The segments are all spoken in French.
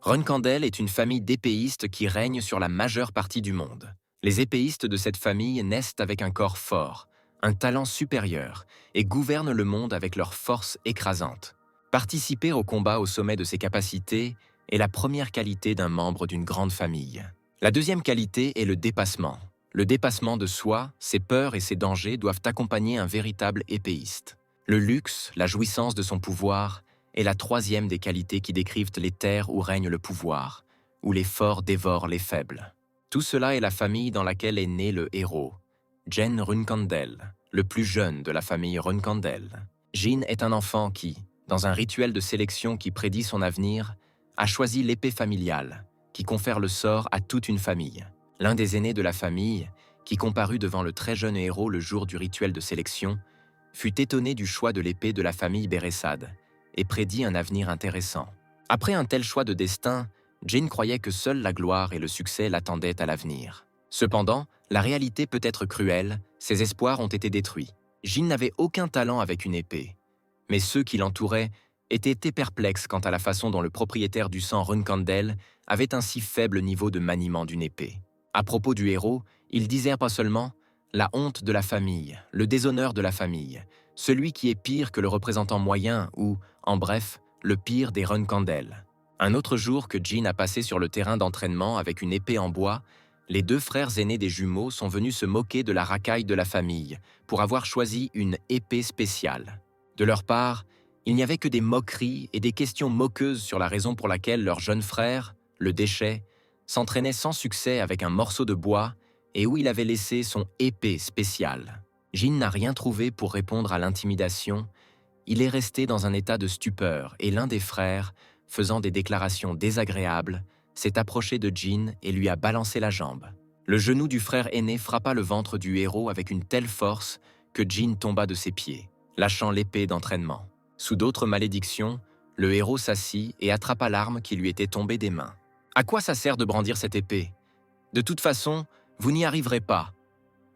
Runkandel est une famille d'épéistes qui règne sur la majeure partie du monde. Les épéistes de cette famille naissent avec un corps fort, un talent supérieur et gouvernent le monde avec leur force écrasante. Participer au combat au sommet de ses capacités est la première qualité d'un membre d'une grande famille. La deuxième qualité est le dépassement. Le dépassement de soi, ses peurs et ses dangers doivent accompagner un véritable épéiste. Le luxe, la jouissance de son pouvoir, est la troisième des qualités qui décrivent les terres où règne le pouvoir, où les forts dévorent les faibles. Tout cela est la famille dans laquelle est né le héros, Jin Runkandel, le plus jeune de la famille Runkandel. Jin est un enfant qui, dans un rituel de sélection qui prédit son avenir, a choisi l'épée familiale, qui confère le sort à toute une famille. L'un des aînés de la famille, qui comparut devant le très jeune héros le jour du rituel de sélection, fut étonné du choix de l'épée de la famille Béressad et prédit un avenir intéressant. Après un tel choix de destin, Jin croyait que seule la gloire et le succès l'attendaient à l'avenir. Cependant, la réalité peut être cruelle, ses espoirs ont été détruits. Jin n'avait aucun talent avec une épée, mais ceux qui l'entouraient étaient perplexes quant à la façon dont le propriétaire du sang Runkandel avait un si faible niveau de maniement d'une épée. À propos du héros, ils disaient pas seulement « la honte de la famille, le déshonneur de la famille, celui qui est pire que le représentant moyen ou, en bref, le pire des Runkandel ». Un autre jour que Jin a passé sur le terrain d'entraînement avec une épée en bois, les deux frères aînés des jumeaux sont venus se moquer de la racaille de la famille pour avoir choisi une épée spéciale. De leur part, il n'y avait que des moqueries et des questions moqueuses sur la raison pour laquelle leur jeune frère, le déchet, s'entraînait sans succès avec un morceau de bois et où il avait laissé son épée spéciale. Jin n'a rien trouvé pour répondre à l'intimidation. Il est resté dans un état de stupeur et l'un des frères, faisant des déclarations désagréables, s'est approché de Jin et lui a balancé la jambe. Le genou du frère aîné frappa le ventre du héros avec une telle force que Jin tomba de ses pieds, lâchant l'épée d'entraînement. Sous d'autres malédictions, le héros s'assit et attrapa l'arme qui lui était tombée des mains. « À quoi ça sert de brandir cette épée? De toute façon, vous n'y arriverez pas. »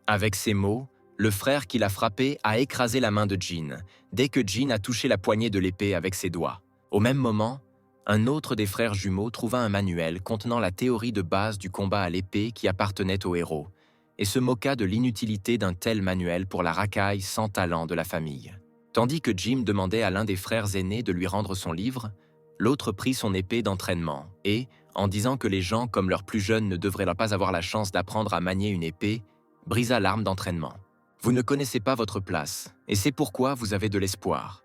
Avec ces mots, le frère qui l'a frappé a écrasé la main de Jin, dès que Jin a touché la poignée de l'épée avec ses doigts. Au même moment, un autre des frères jumeaux trouva un manuel contenant la théorie de base du combat à l'épée qui appartenait au héros, et se moqua de l'inutilité d'un tel manuel pour la racaille sans talent de la famille. Tandis que Jim demandait à l'un des frères aînés de lui rendre son livre, l'autre prit son épée d'entraînement et, en disant que les gens comme leurs plus jeunes ne devraient pas avoir la chance d'apprendre à manier une épée, brisa l'arme d'entraînement. « Vous ne connaissez pas votre place, et c'est pourquoi vous avez de l'espoir. »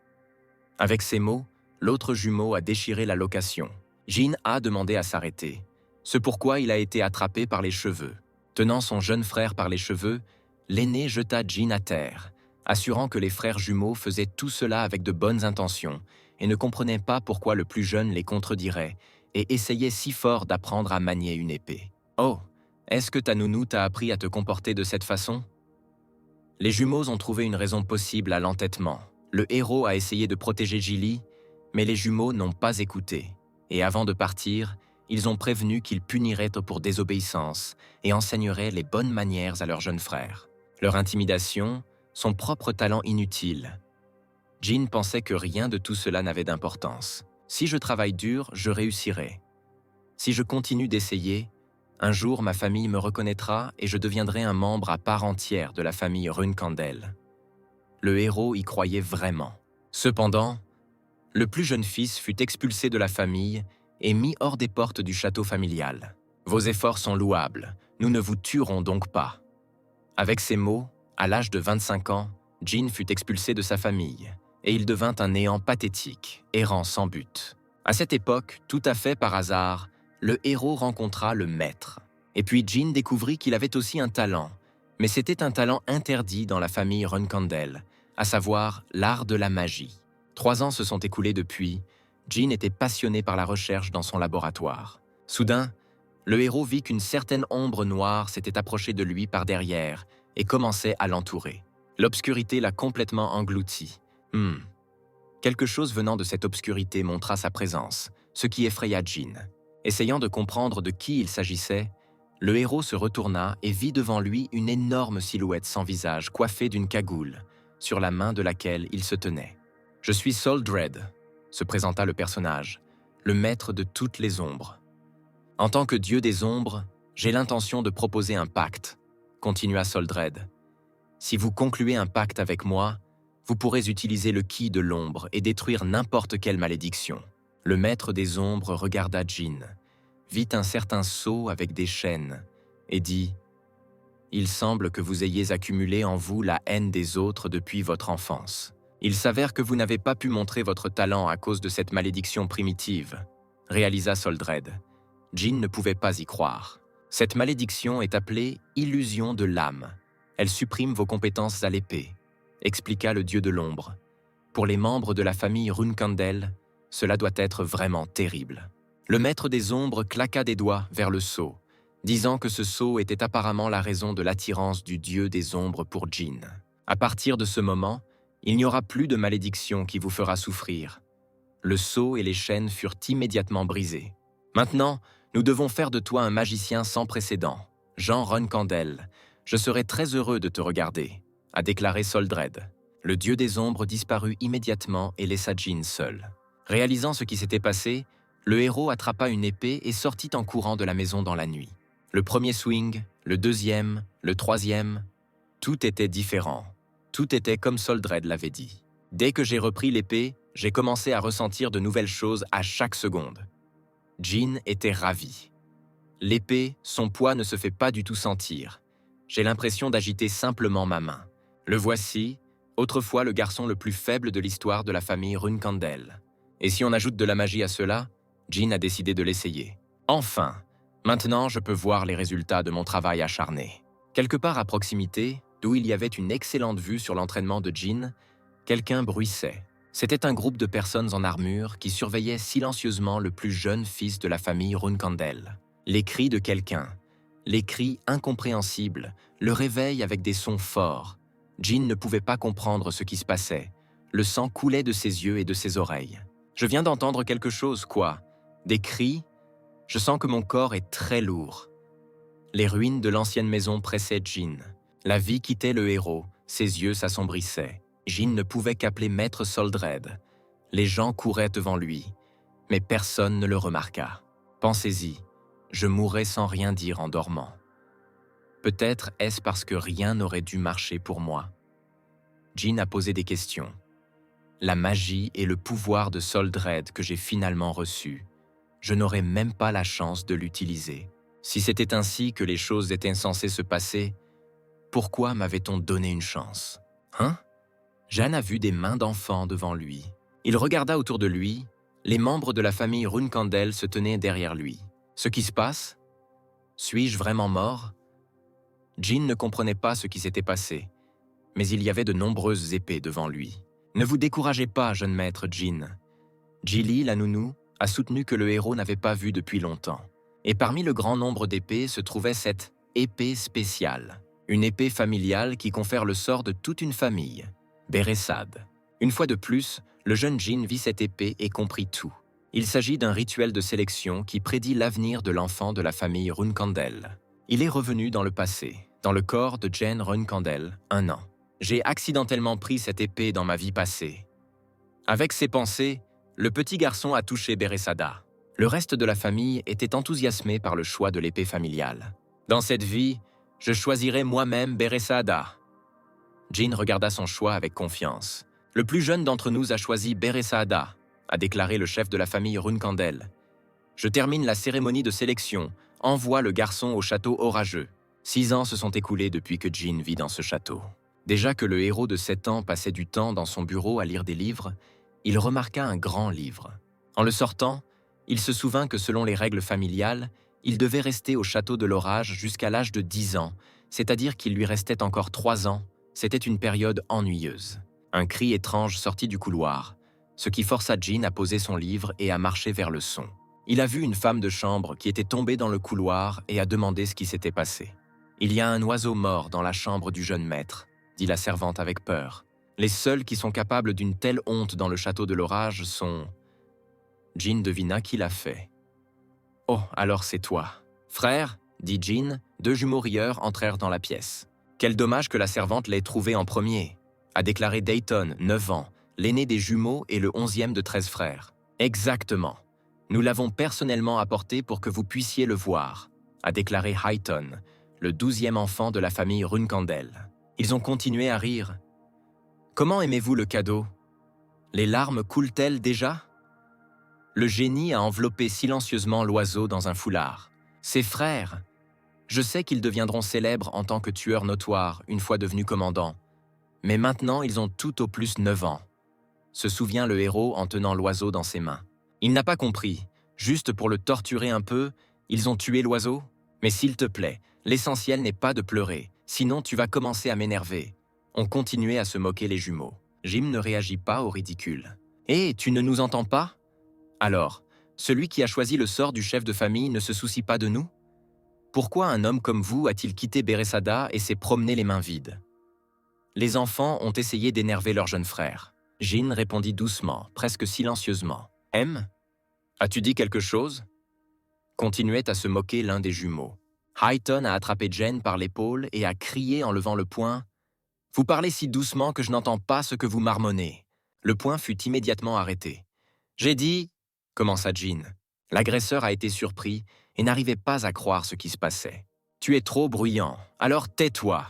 Avec ces mots, l'autre jumeau a déchiré la location. Jin a demandé à s'arrêter, ce pourquoi il a été attrapé par les cheveux. Tenant son jeune frère par les cheveux, l'aîné jeta Jin à terre, assurant que les frères jumeaux faisaient tout cela avec de bonnes intentions et ne comprenaient pas pourquoi le plus jeune les contredirait et essayait si fort d'apprendre à manier une épée. « Oh, est-ce que ta nounou t'a appris à te comporter de cette façon ?» Les jumeaux ont trouvé une raison possible à l'entêtement. Le héros a essayé de protéger Jilly, mais les jumeaux n'ont pas écouté. Et avant de partir, ils ont prévenu qu'ils puniraient pour désobéissance et enseigneraient les bonnes manières à leur jeune frère. Leur intimidation, son propre talent inutile. Jin pensait que rien de tout cela n'avait d'importance. Si je travaille dur, je réussirai. Si je continue d'essayer, un jour ma famille me reconnaîtra et je deviendrai un membre à part entière de la famille Runkandel. Le héros y croyait vraiment. Cependant, le plus jeune fils fut expulsé de la famille et mis hors des portes du château familial. « Vos efforts sont louables, nous ne vous tuerons donc pas. » Avec ces mots, à l'âge de 25 ans, Jin fut expulsé de sa famille et il devint un néant pathétique, errant sans but. À cette époque, tout à fait par hasard, le héros rencontra le maître. Et puis Jin découvrit qu'il avait aussi un talent, mais c'était un talent interdit dans la famille Runkandel, à savoir l'art de la magie. 3 ans se sont écoulés depuis, Jin était passionné par la recherche dans son laboratoire. Soudain, le héros vit qu'une certaine ombre noire s'était approchée de lui par derrière et commençait à l'entourer. L'obscurité l'a complètement englouti. Quelque chose venant de cette obscurité montra sa présence, ce qui effraya Jin. Essayant de comprendre de qui il s'agissait, le héros se retourna et vit devant lui une énorme silhouette sans visage coiffée d'une cagoule, sur la main de laquelle il se tenait. « Je suis Sol Dread », se présenta le personnage, le maître de toutes les ombres. En tant que dieu des ombres, j'ai l'intention de proposer un pacte, continua Soldred. Si vous concluez un pacte avec moi, vous pourrez utiliser le ki de l'ombre et détruire n'importe quelle malédiction. Le maître des ombres regarda Jin, vit un certain sceau avec des chaînes, et dit « Il semble que vous ayez accumulé en vous la haine des autres depuis votre enfance. Il s'avère que vous n'avez pas pu montrer votre talent à cause de cette malédiction primitive, » réalisa Soldred. Jin ne pouvait pas y croire. Cette malédiction est appelée « illusion de l'âme ». Elle supprime vos compétences à l'épée, expliqua le dieu de l'ombre. Pour les membres de la famille Runkandel, cela doit être vraiment terrible. Le maître des ombres claqua des doigts vers le sceau, disant que ce sceau était apparemment la raison de l'attirance du dieu des ombres pour Jin. À partir de ce moment, il n'y aura plus de malédiction qui vous fera souffrir. Le sceau et les chaînes furent immédiatement brisés. Maintenant, nous devons faire de toi un magicien sans précédent. Jean Runkandel, je serai très heureux de te regarder, a déclaré Soldred. Le dieu des ombres disparut immédiatement et laissa Jin seul. Réalisant ce qui s'était passé, le héros attrapa une épée et sortit en courant de la maison dans la nuit. Le premier swing, le deuxième, le troisième, tout était différent. Tout était comme Soldred l'avait dit. Dès que j'ai repris l'épée, j'ai commencé à ressentir de nouvelles choses à chaque seconde. Jin était ravi. L'épée, son poids ne se fait pas du tout sentir. J'ai l'impression d'agiter simplement ma main. Le voici, autrefois le garçon le plus faible de l'histoire de la famille Runkandel. Et si on ajoute de la magie à cela, Jin a décidé de l'essayer. Enfin, maintenant je peux voir les résultats de mon travail acharné. Quelque part à proximité, d'où il y avait une excellente vue sur l'entraînement de Jin, quelqu'un bruissait. C'était un groupe de personnes en armure qui surveillaient silencieusement le plus jeune fils de la famille Runkandel. Les cris de quelqu'un, les cris incompréhensibles, le réveil avec des sons forts. Jin ne pouvait pas comprendre ce qui se passait. Le sang coulait de ses yeux et de ses oreilles. Je viens d'entendre quelque chose, quoi? Des cris? Je sens que mon corps est très lourd. Les ruines de l'ancienne maison pressaient Jin. La vie quittait le héros, ses yeux s'assombrissaient. Jin ne pouvait qu'appeler Maître Soldred. Les gens couraient devant lui, mais personne ne le remarqua. Pensez-y, je mourrais sans rien dire en dormant. Peut-être est-ce parce que rien n'aurait dû marcher pour moi. Jin a posé des questions. La magie et le pouvoir de Soldred que j'ai finalement reçu, je n'aurais même pas la chance de l'utiliser. Si c'était ainsi que les choses étaient censées se passer, pourquoi m'avait-on donné une chance? Hein? Jeanne a vu des mains d'enfant devant lui. Il regarda autour de lui. Les membres de la famille Runkandel se tenaient derrière lui. Ce qui se passe? Suis-je vraiment mort? Jin ne comprenait pas ce qui s'était passé, mais il y avait de nombreuses épées devant lui. Ne vous découragez pas, jeune maître Jin. Jili, la nounou, a soutenu que le héros n'avait pas vu depuis longtemps. Et parmi le grand nombre d'épées se trouvait cette épée spéciale. Une épée familiale qui confère le sort de toute une famille. Béressade. Une fois de plus, le jeune Jin vit cette épée et comprit tout. Il s'agit d'un rituel de sélection qui prédit l'avenir de l'enfant de la famille Runkandel. Il est revenu dans le passé, dans le corps de Jane Runkandel, 1 an. J'ai accidentellement pris cette épée dans ma vie passée. Avec ces pensées, le petit garçon a touché Béressada. Le reste de la famille était enthousiasmé par le choix de l'épée familiale. Dans cette vie, je choisirai moi-même Béressada. Jin regarda son choix avec confiance. Le plus jeune d'entre nous a choisi Béressada, a déclaré le chef de la famille Runkandel. Je termine la cérémonie de sélection. Envoie le garçon au château orageux. 6 ans se sont écoulés depuis que Jin vit dans ce château. Déjà que le héros de 7 ans passait du temps dans son bureau à lire des livres, il remarqua un grand livre. En le sortant, il se souvint que selon les règles familiales, il devait rester au château de l'orage jusqu'à l'âge de 10 ans, c'est-à-dire qu'il lui restait encore 3 ans. C'était une période ennuyeuse. Un cri étrange sortit du couloir, ce qui força Jin à poser son livre et à marcher vers le son. Il a vu une femme de chambre qui était tombée dans le couloir et a demandé ce qui s'était passé. « Il y a un oiseau mort dans la chambre du jeune maître », dit la servante avec peur. « Les seuls qui sont capables d'une telle honte dans le château de l'orage sont… » Jin devina qui l'a fait. « Oh, alors c'est toi. »« Frère, » dit Jin, 2 jumeaux rieurs entrèrent dans la pièce. « Quel dommage que la servante l'ait trouvé en premier », a déclaré Dayton, 9 ans, l'aîné des jumeaux et le 11e de 13 frères. « Exactement. Nous l'avons personnellement apporté pour que vous puissiez le voir, a déclaré Highton, le 12e enfant de la famille Runkandel. Ils ont continué à rire. Comment aimez-vous le cadeau? Les larmes coulent-elles déjà? Le génie a enveloppé silencieusement l'oiseau dans un foulard. Ses frères, je sais qu'ils deviendront célèbres en tant que tueurs notoires une fois devenus commandants, mais maintenant ils ont tout au plus 9 ans, se souvient le héros en tenant l'oiseau dans ses mains. Il n'a pas compris, juste pour le torturer un peu, ils ont tué l'oiseau? Mais s'il te plaît, l'essentiel n'est pas de pleurer, sinon tu vas commencer à m'énerver. On continuait à se moquer les jumeaux. Jim ne réagit pas au ridicule. « Hé, tu ne nous entends pas? Alors, celui qui a choisi le sort du chef de famille ne se soucie pas de nous? Pourquoi un homme comme vous a-t-il quitté Beresada et s'est promené les mains vides ?» Les enfants ont essayé d'énerver leur jeune frère. Jin répondit doucement, presque silencieusement. « M, as-tu dit quelque chose ?» Continuait à se moquer l'un des jumeaux. Highton a attrapé Jen par l'épaule et a crié en levant le poing. « Vous parlez si doucement que je n'entends pas ce que vous marmonnez. » Le poing fut immédiatement arrêté. « J'ai dit… » commença Jin. L'agresseur a été surpris et n'arrivait pas à croire ce qui se passait. « Tu es trop bruyant, alors tais-toi !»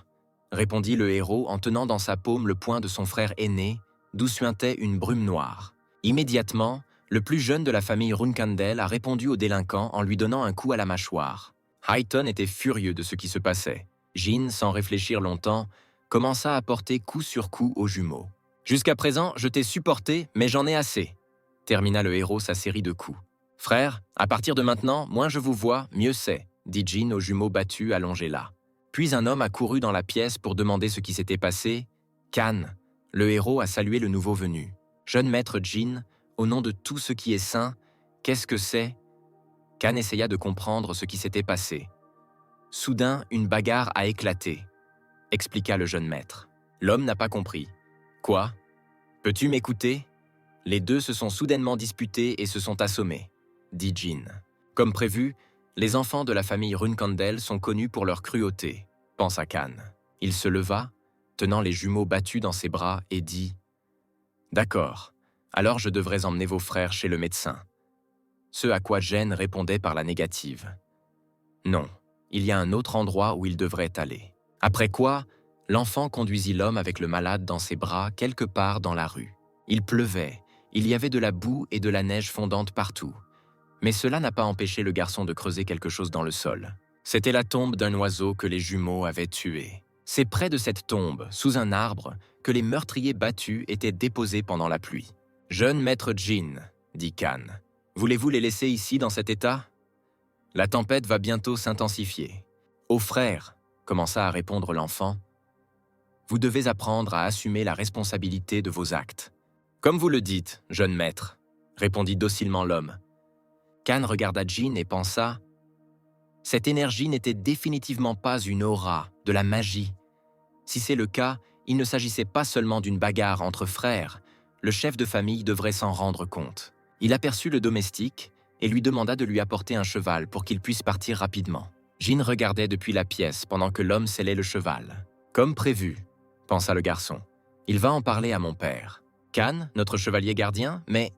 répondit le héros en tenant dans sa paume le poing de son frère aîné, d'où suintait une brume noire. Immédiatement, le plus jeune de la famille Runkandel a répondu au délinquant en lui donnant un coup à la mâchoire. Highton était furieux de ce qui se passait. Jin, sans réfléchir longtemps, commença à porter coup sur coup aux jumeaux. « Jusqu'à présent, je t'ai supporté, mais j'en ai assez !» termina le héros sa série de coups. « Frère, à partir de maintenant, moins je vous vois, mieux c'est !» dit Jin aux jumeaux battus allongés là. Puis un homme a couru dans la pièce pour demander ce qui s'était passé. « Kan !» Le héros a salué le nouveau venu. « Jeune maître Jin, au nom de tout ce qui est saint, qu'est-ce que c'est ?» Kan essaya de comprendre ce qui s'était passé. « Soudain, une bagarre a éclaté », expliqua le jeune maître. L'homme n'a pas compris. « Quoi? Peux-tu m'écouter ?» Les deux se sont soudainement disputés et se sont assommés, dit Jin. Comme prévu, les enfants de la famille Runkandel sont connus pour leur cruauté, pensa Kan. Il se leva, tenant les jumeaux battus dans ses bras, et dit « D'accord, alors je devrais emmener vos frères chez le médecin. » Ce à quoi Jen répondait par la négative. « Non, il y a un autre endroit où il devrait aller. » Après quoi, l'enfant conduisit l'homme avec le malade dans ses bras quelque part dans la rue. Il pleuvait, il y avait de la boue et de la neige fondante partout. Mais cela n'a pas empêché le garçon de creuser quelque chose dans le sol. C'était la tombe d'un oiseau que les jumeaux avaient tué. C'est près de cette tombe, sous un arbre, que les meurtriers battus étaient déposés pendant la pluie. « Jeune maître Jin, dit Kan, voulez-vous les laisser ici dans cet état? La tempête va bientôt s'intensifier. »« Ô frère, commença à répondre l'enfant, vous devez apprendre à assumer la responsabilité de vos actes. Comme vous le dites, jeune maître, répondit docilement l'homme. Kan regarda Jin et pensa « Cette énergie n'était définitivement pas une aura, de la magie. Si c'est le cas, il ne s'agissait pas seulement d'une bagarre entre frères. Le chef de famille devrait s'en rendre compte. » Il aperçut le domestique et lui demanda de lui apporter un cheval pour qu'il puisse partir rapidement. Jin regardait depuis la pièce pendant que l'homme sellait le cheval. « Comme prévu, pensa le garçon. Il va en parler à mon père. Kan, notre chevalier gardien, mais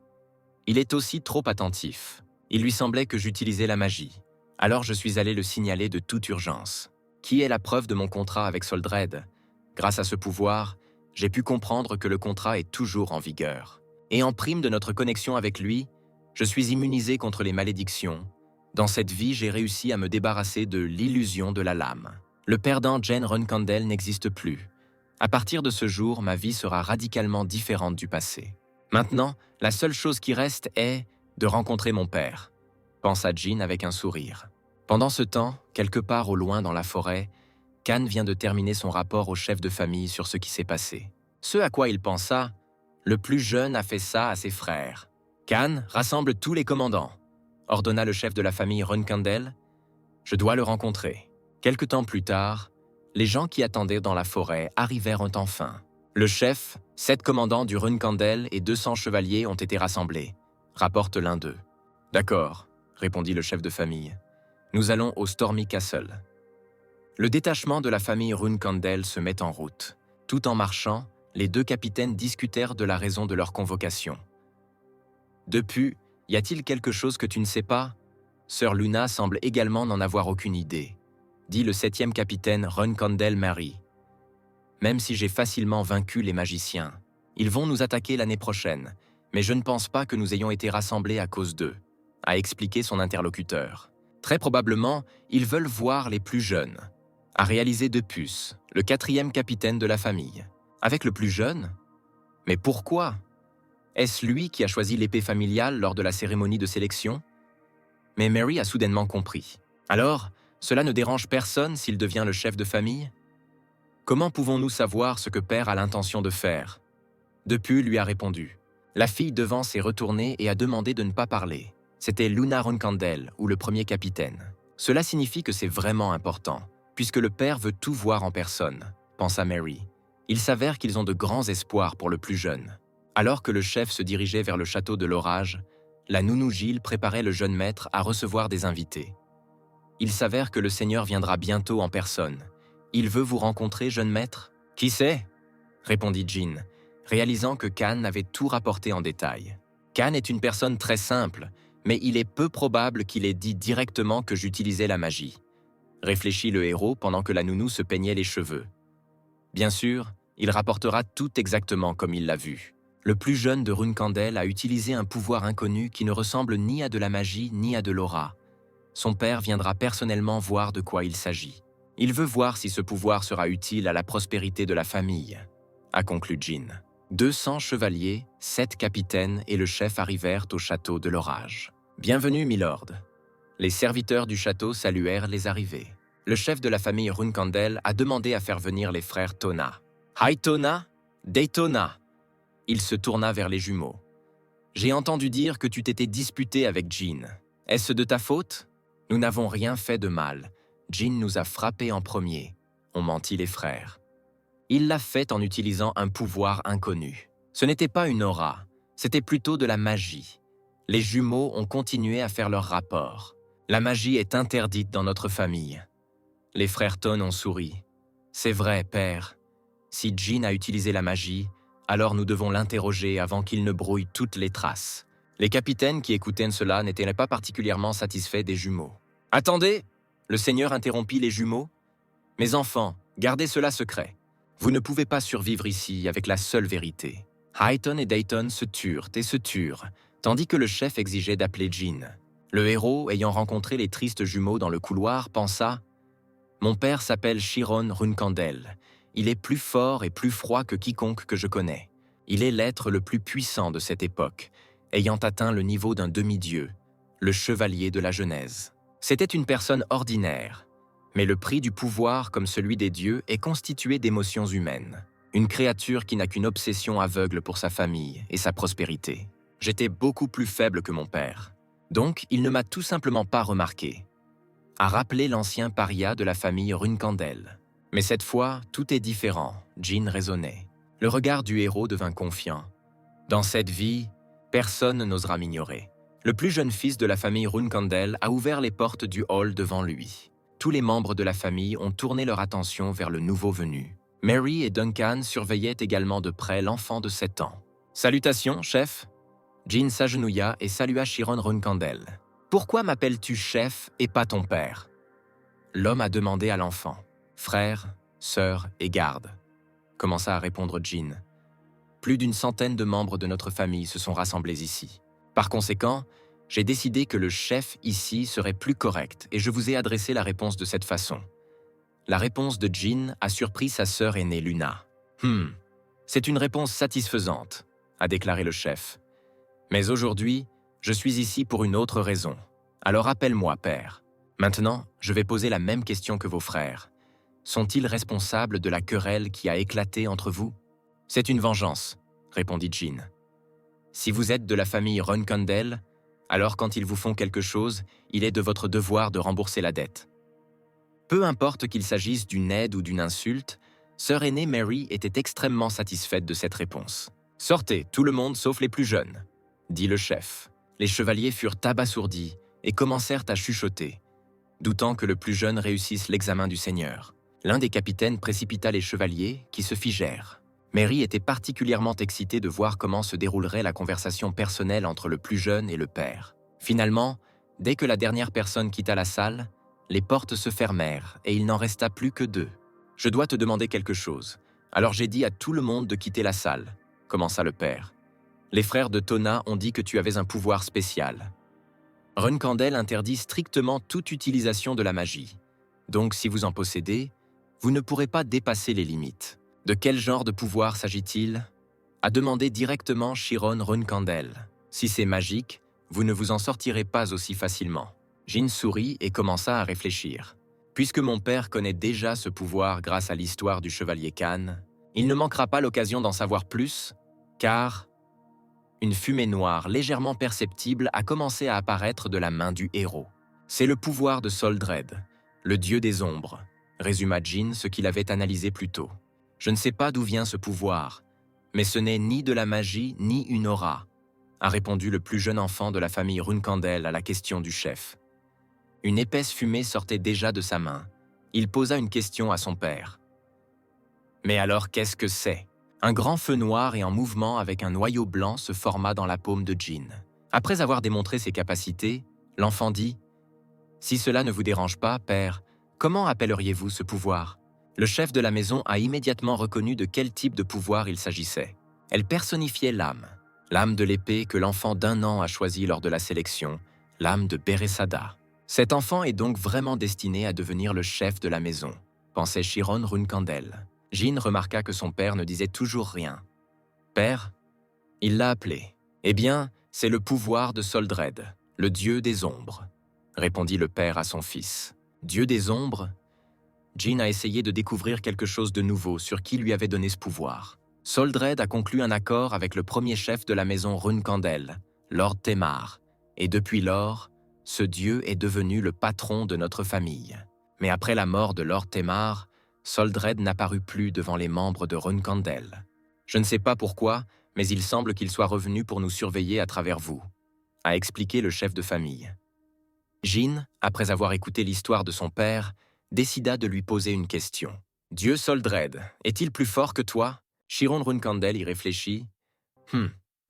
il est aussi trop attentif. Il lui semblait que j'utilisais la magie. Alors je suis allé le signaler de toute urgence. Qui est la preuve de mon contrat avec Soldred? Grâce à ce pouvoir, j'ai pu comprendre que le contrat est toujours en vigueur. Et en prime de notre connexion avec lui, je suis immunisé contre les malédictions. Dans cette vie, j'ai réussi à me débarrasser de l'illusion de la lame. Le perdant Jen Runkandel n'existe plus. À partir de ce jour, ma vie sera radicalement différente du passé. Maintenant, la seule chose qui reste est de rencontrer mon père, pensa Jin avec un sourire. Pendant ce temps, quelque part au loin dans la forêt, Kan vient de terminer son rapport au chef de famille sur ce qui s'est passé. Ce à quoi il pensa, le plus jeune a fait ça à ses frères. Kan, rassemble tous les commandants, ordonna le chef de la famille Runkandel. Je dois le rencontrer. Quelque temps plus tard, les gens qui attendaient dans la forêt arrivèrent enfin. Le chef, 7 commandants du Runkandel et 200 chevaliers ont été rassemblés, rapporte l'un d'eux. « D'accord, » répondit le chef de famille. « Nous allons au Stormy Castle. » Le détachement de la famille Runkandel se met en route. Tout en marchant, les 2 capitaines discutèrent de la raison de leur convocation. Depuis, Y a-t-il quelque chose que tu ne sais pas? Sœur Luna semble également n'en avoir aucune idée, dit le 7e capitaine Runkandel Mary. Même si j'ai facilement vaincu les magiciens, ils vont nous attaquer l'année prochaine, mais je ne pense pas que nous ayons été rassemblés à cause d'eux, a expliqué son interlocuteur. Très probablement, ils veulent voir les plus jeunes, a réalisé Depuce, le 4e capitaine de la famille. Avec le plus jeune? Mais pourquoi? Est-ce lui qui a choisi l'épée familiale lors de la cérémonie de sélection? Mais Mary a soudainement compris. Alors, cela ne dérange personne s'il devient le chef de famille? Comment pouvons-nous savoir ce que Père a l'intention de faire? Depuce lui a répondu. La fille devant s'est retournée et a demandé de ne pas parler. C'était Luna Runkandel, ou le premier capitaine. Cela signifie que c'est vraiment important, puisque le père veut tout voir en personne, pensa Mary. Il s'avère qu'ils ont de grands espoirs pour le plus jeune. Alors que le chef se dirigeait vers le château de l'Orage, la nounou Gilles préparait le jeune maître à recevoir des invités. Il s'avère que le Seigneur viendra bientôt en personne. Il veut vous rencontrer, jeune maître? Qui c'est? Répondit Jean, réalisant que Khan avait tout rapporté en détail. Khan est une personne très simple, mais il est peu probable qu'il ait dit directement que j'utilisais la magie. Réfléchit le héros pendant que la nounou se peignait les cheveux. Bien sûr, il rapportera tout exactement comme il l'a vu. Le plus jeune de Runkandel a utilisé un pouvoir inconnu qui ne ressemble ni à de la magie ni à de l'aura. Son père viendra personnellement voir de quoi il s'agit. Il veut voir si ce pouvoir sera utile à la prospérité de la famille, a conclu Jean. 200 chevaliers, 7 capitaines et le chef arrivèrent au château de l'Orage. « Bienvenue, milord !» Les serviteurs du château saluèrent les arrivés. Le chef de la famille Runkandel a demandé à faire venir les frères Tona. « Hi Tona, Daytona !» Il se tourna vers les jumeaux. « J'ai entendu dire que tu t'étais disputé avec Jean. Est-ce de ta faute? Nous n'avons rien fait de mal. Jean nous a frappés en premier, » ont menti les frères. Il l'a fait en utilisant un pouvoir inconnu. Ce n'était pas une aura, c'était plutôt de la magie. Les jumeaux ont continué à faire leur rapport. La magie est interdite dans notre famille. Les frères Ton ont souri. C'est vrai, père. Si Jean a utilisé la magie, alors nous devons l'interroger avant qu'il ne brouille toutes les traces. Les capitaines qui écoutaient cela n'étaient pas particulièrement satisfaits des jumeaux. « Attendez !» Le Seigneur interrompit les jumeaux. « Mes enfants, gardez cela secret. Vous ne pouvez pas survivre ici avec la seule vérité. » Highton et Dayton se turent, tandis que le chef exigeait d'appeler Jean. Le héros, ayant rencontré les tristes jumeaux dans le couloir, pensa « Mon père s'appelle Chiron Runkandel. Il est plus fort et plus froid que quiconque que je connais. Il est l'être le plus puissant de cette époque, ayant atteint le niveau d'un demi-dieu, le chevalier de la Genèse. C'était une personne ordinaire, mais le prix du pouvoir, comme celui des dieux, est constitué d'émotions humaines. Une créature qui n'a qu'une obsession aveugle pour sa famille et sa prospérité. J'étais beaucoup plus faible que mon père. Donc, il ne m'a tout simplement pas remarqué. » A rappelé l'ancien paria de la famille Runkandel. Mais cette fois, tout est différent, Jean raisonnait. Le regard du héros devint confiant. Dans cette vie, personne n'osera m'ignorer. Le plus jeune fils de la famille Runkandel a ouvert les portes du hall devant lui. Tous les membres de la famille ont tourné leur attention vers le nouveau venu. Mary et Duncan surveillaient également de près l'enfant de 7 ans. « Salutations, chef !» Jean s'agenouilla et salua Chiron Runkandel. « Pourquoi m'appelles-tu chef et pas ton père ?» L'homme a demandé à l'enfant. « Frère, sœur et garde », commença à répondre Jean. Plus d'une centaine de membres de notre famille se sont rassemblés ici. Par conséquent, j'ai décidé que le chef ici serait plus correct et je vous ai adressé la réponse de cette façon. La réponse de Jean a surpris sa sœur aînée Luna. « C'est une réponse satisfaisante », a déclaré le chef. « Mais aujourd'hui, je suis ici pour une autre raison. Alors appelle-moi père. Maintenant, je vais poser la même question que vos frères. Sont-ils responsables de la querelle qui a éclaté entre vous? »« C'est une vengeance, » répondit Jean. « Si vous êtes de la famille Runkandel, alors quand ils vous font quelque chose, il est de votre devoir de rembourser la dette. » Peu importe qu'il s'agisse d'une aide ou d'une insulte, sœur aînée Mary était extrêmement satisfaite de cette réponse. « Sortez, tout le monde sauf les plus jeunes, » dit le chef. Les chevaliers furent abasourdis et commencèrent à chuchoter, doutant que le plus jeune réussisse l'examen du Seigneur. L'un des capitaines précipita les chevaliers qui se figèrent. Mary était particulièrement excitée de voir comment se déroulerait la conversation personnelle entre le plus jeune et le père. Finalement, dès que la dernière personne quitta la salle, les portes se fermèrent et il n'en resta plus que deux. « Je dois te demander quelque chose. Alors j'ai dit à tout le monde de quitter la salle, » commença le père. « Les frères de Tona ont dit que tu avais un pouvoir spécial. Runkandel interdit strictement toute utilisation de la magie. Donc si vous en possédez, vous ne pourrez pas dépasser les limites. De quel genre de pouvoir s'agit-il ? A demander directement Chiron Runkandel. Si c'est magique, vous ne vous en sortirez pas aussi facilement. » Jin sourit et commença à réfléchir. Puisque mon père connaît déjà ce pouvoir grâce à l'histoire du chevalier Khan, il ne manquera pas l'occasion d'en savoir plus, car une fumée noire légèrement perceptible a commencé à apparaître de la main du héros. C'est le pouvoir de Soldred, le dieu des ombres, résuma Jin ce qu'il avait analysé plus tôt. Je ne sais pas d'où vient ce pouvoir, mais ce n'est ni de la magie ni une aura, a répondu le plus jeune enfant de la famille Runkandel à la question du chef. Une épaisse fumée sortait déjà de sa main. Il posa une question à son père. « Mais alors qu'est-ce que c'est ?» Un grand feu noir et en mouvement avec un noyau blanc se forma dans la paume de Jin. Après avoir démontré ses capacités, l'enfant dit « Si cela ne vous dérange pas, père, comment appelleriez-vous ce pouvoir ?» Le chef de la maison a immédiatement reconnu de quel type de pouvoir il s'agissait. Elle personnifiait l'âme de l'épée que l'enfant d'1 an a choisi lors de la sélection, l'âme de Beresada. Cet enfant est donc vraiment destiné à devenir le chef de la maison, pensait Chiron Runkandel. Jin remarqua que son père ne disait toujours rien. « Père ?» Il l'a appelé. « Eh bien, c'est le pouvoir de Soldred, le dieu des ombres, » répondit le père à son fils. « Dieu des ombres ?» Jin a essayé de découvrir quelque chose de nouveau sur qui lui avait donné ce pouvoir. Soldred a conclu un accord avec le premier chef de la maison Runkandel, Lord Temar, et depuis lors, ce dieu est devenu le patron de notre famille. Mais après la mort de Lord Temar, Soldred n'apparut plus devant les membres de Runkandel. Je ne sais pas pourquoi, mais il semble qu'il soit revenu pour nous surveiller à travers vous, a expliqué le chef de famille. Jin, après avoir écouté l'histoire de son père, décida de lui poser une question. « Dieu Soldred, est-il plus fort que toi ?» Chiron Runkandel y réfléchit. «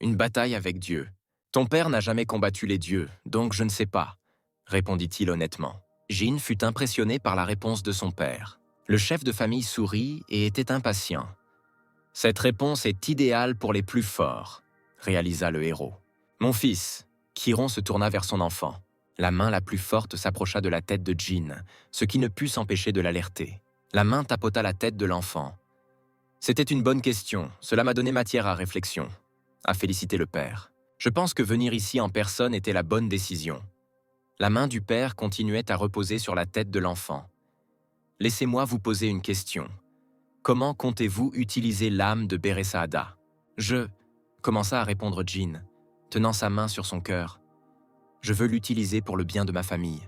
Une bataille avec Dieu. Ton père n'a jamais combattu les dieux, donc je ne sais pas, » répondit-il honnêtement. Jin fut impressionné par la réponse de son père. Le chef de famille sourit et était impatient. « Cette réponse est idéale pour les plus forts, » réalisa le héros. « Mon fils », Chiron se tourna vers son enfant. La main la plus forte s'approcha de la tête de Jin, ce qui ne put s'empêcher de l'alerter. La main tapota la tête de l'enfant. « C'était une bonne question, cela m'a donné matière à réflexion, » a félicité le père. « Je pense que venir ici en personne était la bonne décision. » La main du père continuait à reposer sur la tête de l'enfant. « Laissez-moi vous poser une question. Comment comptez-vous utiliser l'âme de Beresada ?»« Je... » commença à répondre Jin, tenant sa main sur son cœur. « Je veux l'utiliser pour le bien de ma famille. »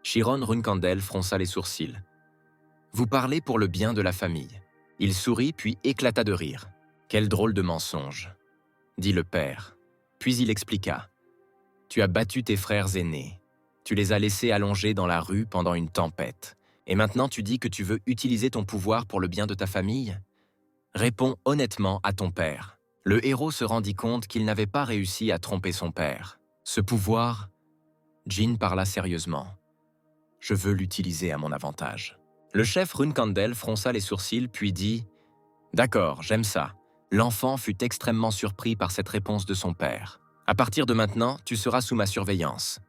Chiron Runkandel fronça les sourcils. « Vous parlez pour le bien de la famille. » Il sourit puis éclata de rire. « Quel drôle de mensonge !» dit le père. Puis il expliqua. « Tu as battu tes frères aînés. Tu les as laissés allongés dans la rue pendant une tempête. Et maintenant tu dis que tu veux utiliser ton pouvoir pour le bien de ta famille ? Réponds honnêtement à ton père. » Le héros se rendit compte qu'il n'avait pas réussi à tromper son père. Ce pouvoir, Jin parla sérieusement. « Je veux l'utiliser à mon avantage. » Le chef Runkandel fronça les sourcils puis dit « D'accord, j'aime ça. » L'enfant fut extrêmement surpris par cette réponse de son père. « À partir de maintenant, tu seras sous ma surveillance, »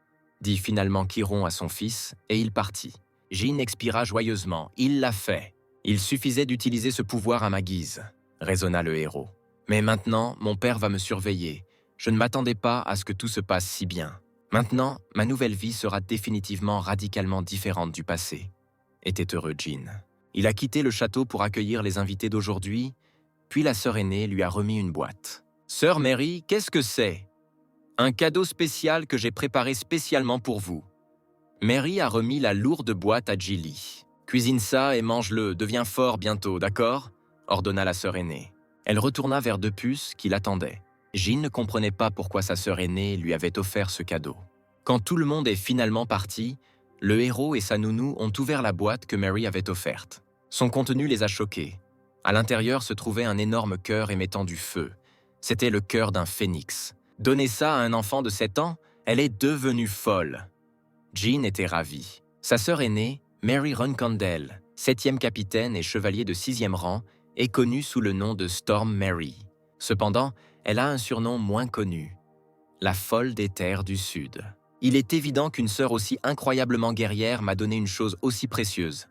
dit finalement Chiron à son fils, et il partit. Jin expira joyeusement. « Il l'a fait. Il suffisait d'utiliser ce pouvoir à ma guise, » raisonna le héros. « Mais maintenant, mon père va me surveiller. Je ne m'attendais pas à ce que tout se passe si bien. Maintenant, ma nouvelle vie sera définitivement radicalement différente du passé. » Était heureux Jin. Il a quitté le château pour accueillir les invités d'aujourd'hui, puis la sœur aînée lui a remis une boîte. « Sœur Mary, qu'est-ce que c'est ? » « Un cadeau spécial que j'ai préparé spécialement pour vous. » Mary a remis la lourde boîte à Jilly. « Cuisine ça et mange-le, deviens fort bientôt, d'accord ?» ordonna la sœur aînée. Elle retourna vers Depuce qui l'attendait. Jin ne comprenait pas pourquoi sa sœur aînée lui avait offert ce cadeau. Quand tout le monde est finalement parti, le héros et sa nounou ont ouvert la boîte que Mary avait offerte. Son contenu les a choqués. À l'intérieur se trouvait un énorme cœur émettant du feu. C'était le cœur d'un phénix. Donner ça à un enfant de 7 ans, elle est devenue folle. Jean était ravie. Sa sœur aînée, Mary Runkandel, 7e capitaine et chevalier de 6e rang, est connue sous le nom de Storm Mary. Cependant, elle a un surnom moins connu, la folle des terres du Sud. Il est évident qu'une sœur aussi incroyablement guerrière m'a donné une chose aussi précieuse.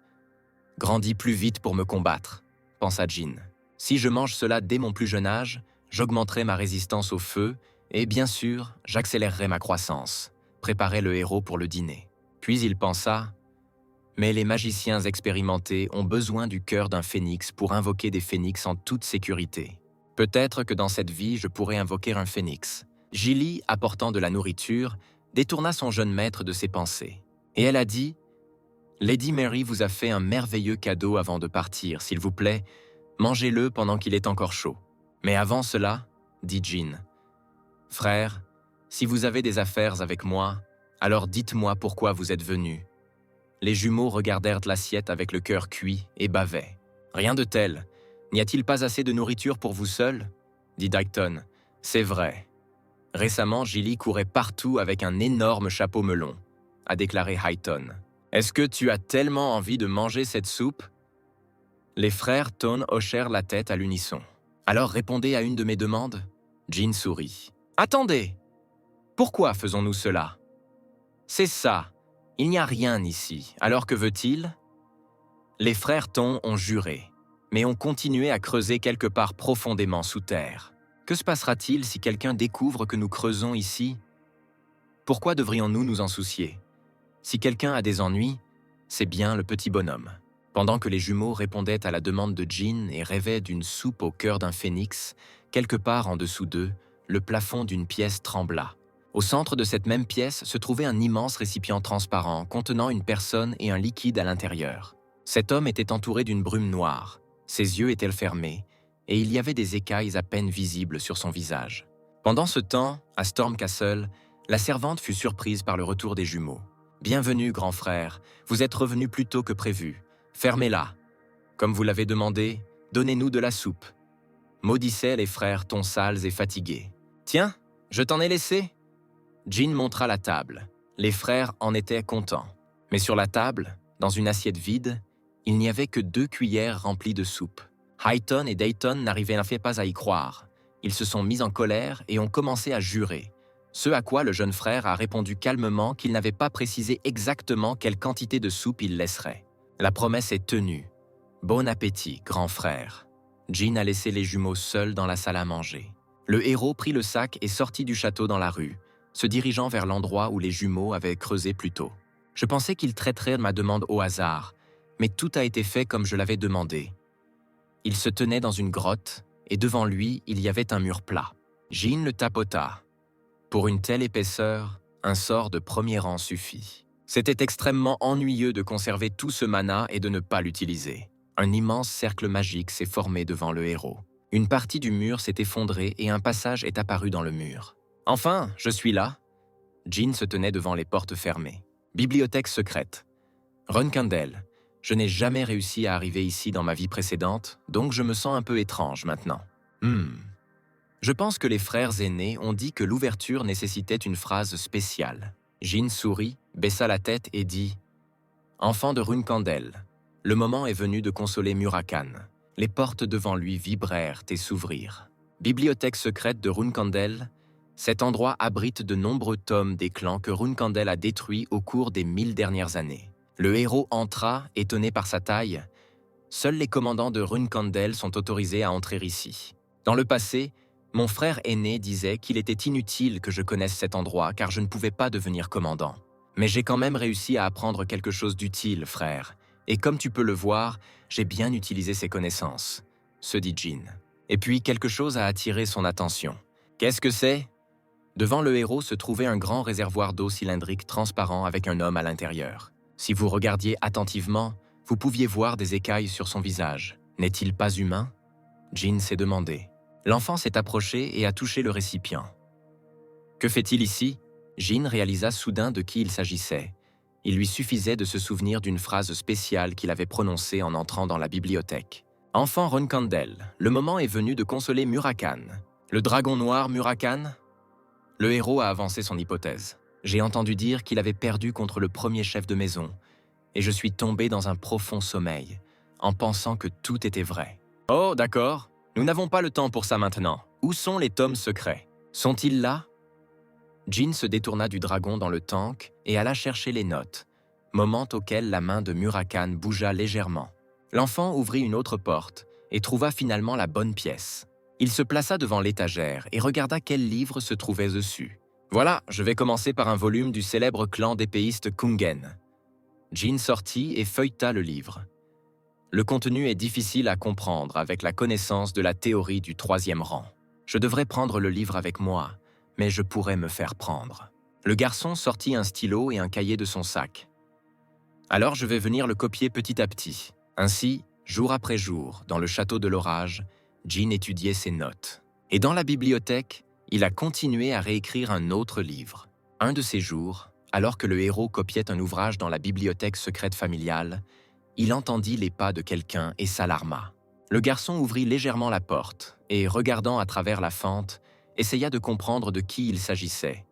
Grandis plus vite pour me combattre, pensa Jean. Si je mange cela dès mon plus jeune âge, j'augmenterai ma résistance au feu et, bien sûr, j'accélérerai ma croissance, préparait le héros pour le dîner. Puis il pensa « Mais les magiciens expérimentés ont besoin du cœur d'un phénix pour invoquer des phénix en toute sécurité. Peut-être que dans cette vie, je pourrais invoquer un phénix. » Gilly, apportant de la nourriture, détourna son jeune maître de ses pensées. Et elle a dit « Lady Mary vous a fait un merveilleux cadeau avant de partir, s'il vous plaît, mangez-le pendant qu'il est encore chaud. Mais avant cela, dit Jean, « Frère, si vous avez des affaires avec moi, alors dites-moi pourquoi vous êtes venu. » Les jumeaux regardèrent l'assiette avec le cœur cuit et bavaient. « Rien de tel. N'y a-t-il pas assez de nourriture pour vous seul ?» dit Dighton. « C'est vrai. Récemment, Gilly courait partout avec un énorme chapeau melon, a déclaré Highton. Est-ce que tu as tellement envie de manger cette soupe ?» Les frères Tone hochèrent la tête à l'unisson. « Alors répondez à une de mes demandes ?» Jean sourit. « Attendez! Pourquoi faisons-nous cela ?»« C'est ça. Il n'y a rien ici. Alors que veut-il » Les frères Ton ont juré, mais ont continué à creuser quelque part profondément sous terre. Que se passera-t-il si quelqu'un découvre que nous creusons ici? Pourquoi devrions-nous nous en soucier? Si quelqu'un a des ennuis, c'est bien le petit bonhomme. Pendant que les jumeaux répondaient à la demande de Jean et rêvaient d'une soupe au cœur d'un phénix, quelque part en dessous d'eux, le plafond d'une pièce trembla. Au centre de cette même pièce se trouvait un immense récipient transparent contenant une personne et un liquide à l'intérieur. Cet homme était entouré d'une brume noire, ses yeux étaient fermés, et il y avait des écailles à peine visibles sur son visage. Pendant ce temps, à Storm Castle, la servante fut surprise par le retour des jumeaux. « Bienvenue, grand frère, vous êtes revenu plus tôt que prévu. Fermez-la. Comme vous l'avez demandé, donnez-nous de la soupe. » Maudissaient les frères tonsales et fatigués. « Tiens, je t'en ai laissé. » Jean montra la table. Les frères en étaient contents. Mais sur la table, dans une assiette vide, il n'y avait que 2 cuillères remplies de soupe. Highton et Dayton n'arrivaient pas à y croire. Ils se sont mis en colère et ont commencé à jurer. Ce à quoi le jeune frère a répondu calmement qu'il n'avait pas précisé exactement quelle quantité de soupe il laisserait. La promesse est tenue. Bon appétit, grand frère. Jean a laissé les jumeaux seuls dans la salle à manger. Le héros prit le sac et sortit du château dans la rue, se dirigeant vers l'endroit où les jumeaux avaient creusé plus tôt. Je pensais qu'il traiterait ma demande au hasard, mais tout a été fait comme je l'avais demandé. Il se tenait dans une grotte, et devant lui, il y avait un mur plat. Jean le tapota. Pour une telle épaisseur, un sort de premier rang suffit. C'était extrêmement ennuyeux de conserver tout ce mana et de ne pas l'utiliser. Un immense cercle magique s'est formé devant le héros. Une partie du mur s'est effondrée et un passage est apparu dans le mur. « Enfin, je suis là !» Jean se tenait devant les portes fermées. Bibliothèque secrète. Runkandel. Je n'ai jamais réussi à arriver ici dans ma vie précédente, donc je me sens un peu étrange maintenant. Je pense que les frères aînés ont dit que l'ouverture nécessitait une phrase spéciale. Jean sourit, baissa la tête et dit « Enfant de Runkandel, le moment est venu de consoler Murakan. » Les portes devant lui vibrèrent et s'ouvrirent. Bibliothèque secrète de Runkandel, cet endroit abrite de nombreux tomes des clans que Runkandel a détruits au cours des 1000 dernières années. Le héros entra, étonné par sa taille. Seuls les commandants de Runkandel sont autorisés à entrer ici. Dans le passé, mon frère aîné disait qu'il était inutile que je connaisse cet endroit car je ne pouvais pas devenir commandant. Mais j'ai quand même réussi à apprendre quelque chose d'utile, frère. Et comme tu peux le voir, j'ai bien utilisé ces connaissances, se dit Jean. Et puis quelque chose a attiré son attention. Qu'est-ce que c'est ? Devant le héros se trouvait un grand réservoir d'eau cylindrique transparent avec un homme à l'intérieur. Si vous regardiez attentivement, vous pouviez voir des écailles sur son visage. N'est-il pas humain ? Jean s'est demandé. L'enfant s'est approché et a touché le récipient. Que fait-il ici ? Jean réalisa soudain de qui il s'agissait. Il lui suffisait de se souvenir d'une phrase spéciale qu'il avait prononcée en entrant dans la bibliothèque. Enfant Runkandel, le moment est venu de consoler Murakan. Le dragon noir Murakan? Le héros a avancé son hypothèse. J'ai entendu dire qu'il avait perdu contre le premier chef de maison, et je suis tombé dans un profond sommeil, en pensant que tout était vrai. Oh, d'accord. Nous n'avons pas le temps pour ça maintenant. Où sont les tomes secrets? Sont-ils là? Jin se détourna du dragon dans le tank et alla chercher les notes, moment auquel la main de Murakan bougea légèrement. L'enfant ouvrit une autre porte et trouva finalement la bonne pièce. Il se plaça devant l'étagère et regarda quel livre se trouvait dessus. Voilà, je vais commencer par un volume du célèbre clan d'épéistes Kungen. Jin sortit et feuilleta le livre. Le contenu est difficile à comprendre avec la connaissance de la théorie du troisième rang. Je devrais prendre le livre avec moi, mais je pourrais me faire prendre. Le garçon sortit un stylo et un cahier de son sac. Alors je vais venir le copier petit à petit. Ainsi, jour après jour, dans le château de l'orage, Jin étudiait ses notes. Et dans la bibliothèque, il a continué à réécrire un autre livre. Un de ces jours, alors que le héros copiait un ouvrage dans la bibliothèque secrète familiale, il entendit les pas de quelqu'un et s'alarma. Le garçon ouvrit légèrement la porte et, regardant à travers la fente, essaya de comprendre de qui il s'agissait.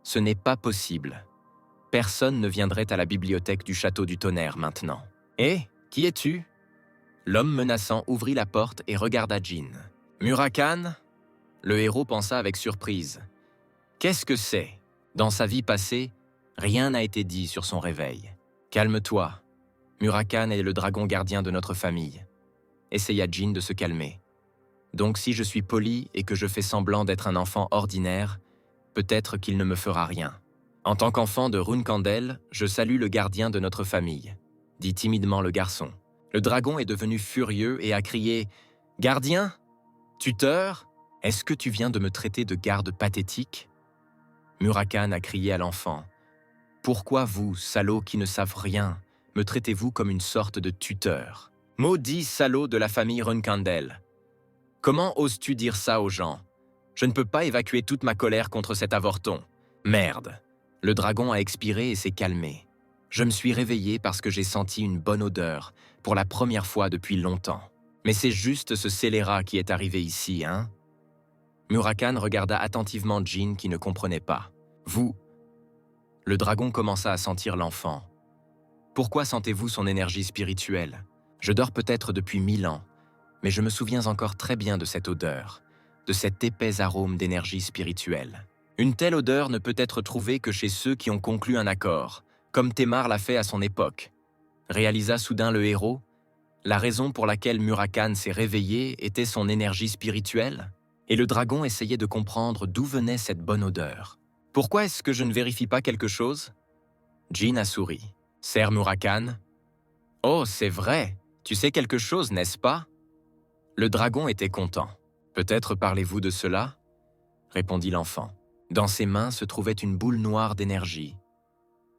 Ce n'est pas possible. Personne ne viendrait à la bibliothèque du château du tonnerre maintenant. « Hé, qui es-tu » L'homme menaçant ouvrit la porte et regarda Jin. « Murakan » Le héros pensa avec surprise. « Qu'est-ce que c'est » Dans sa vie passée, rien n'a été dit sur son réveil. « Calme-toi. Murakan est le dragon gardien de notre famille. » Essaya Jin de se calmer. « Donc si je suis poli et que je fais semblant d'être un enfant ordinaire, peut-être qu'il ne me fera rien. En tant qu'enfant de Runkandel, je salue le gardien de notre famille, » dit timidement le garçon. Le dragon est devenu furieux et a crié « Gardien? Tuteur? Est-ce que tu viens de me traiter de garde pathétique ?» Murakan a crié à l'enfant « Pourquoi vous, salauds qui ne savent rien, me traitez-vous comme une sorte de tuteur? Maudit salaud de la famille Runkandel! Comment oses-tu dire ça aux gens? Je ne peux pas évacuer toute ma colère contre cet avorton. Merde! » Le dragon a expiré et s'est calmé. Je me suis réveillé parce que j'ai senti une bonne odeur, pour la première fois depuis longtemps. Mais c'est juste ce scélérat qui est arrivé ici, hein? Murakan regarda attentivement Jin qui ne comprenait pas. Vous? Le dragon commença à sentir l'enfant. Pourquoi sentez-vous son énergie spirituelle? Je dors peut-être depuis 1000 ans, mais je me souviens encore très bien de cette odeur, de cet épais arôme d'énergie spirituelle. Une telle odeur ne peut être trouvée que chez ceux qui ont conclu un accord, comme Témar l'a fait à son époque. Réalisa soudain le héros. La raison pour laquelle Murakan s'est réveillé était son énergie spirituelle, et le dragon essayait de comprendre d'où venait cette bonne odeur. Pourquoi est-ce que je ne vérifie pas quelque chose? Jin a souri. Sir Murakan? Oh, c'est vrai, tu sais quelque chose, n'est-ce pas? Le dragon était content. Peut-être parlez-vous de cela? Répondit l'enfant. Dans ses mains se trouvait une boule noire d'énergie.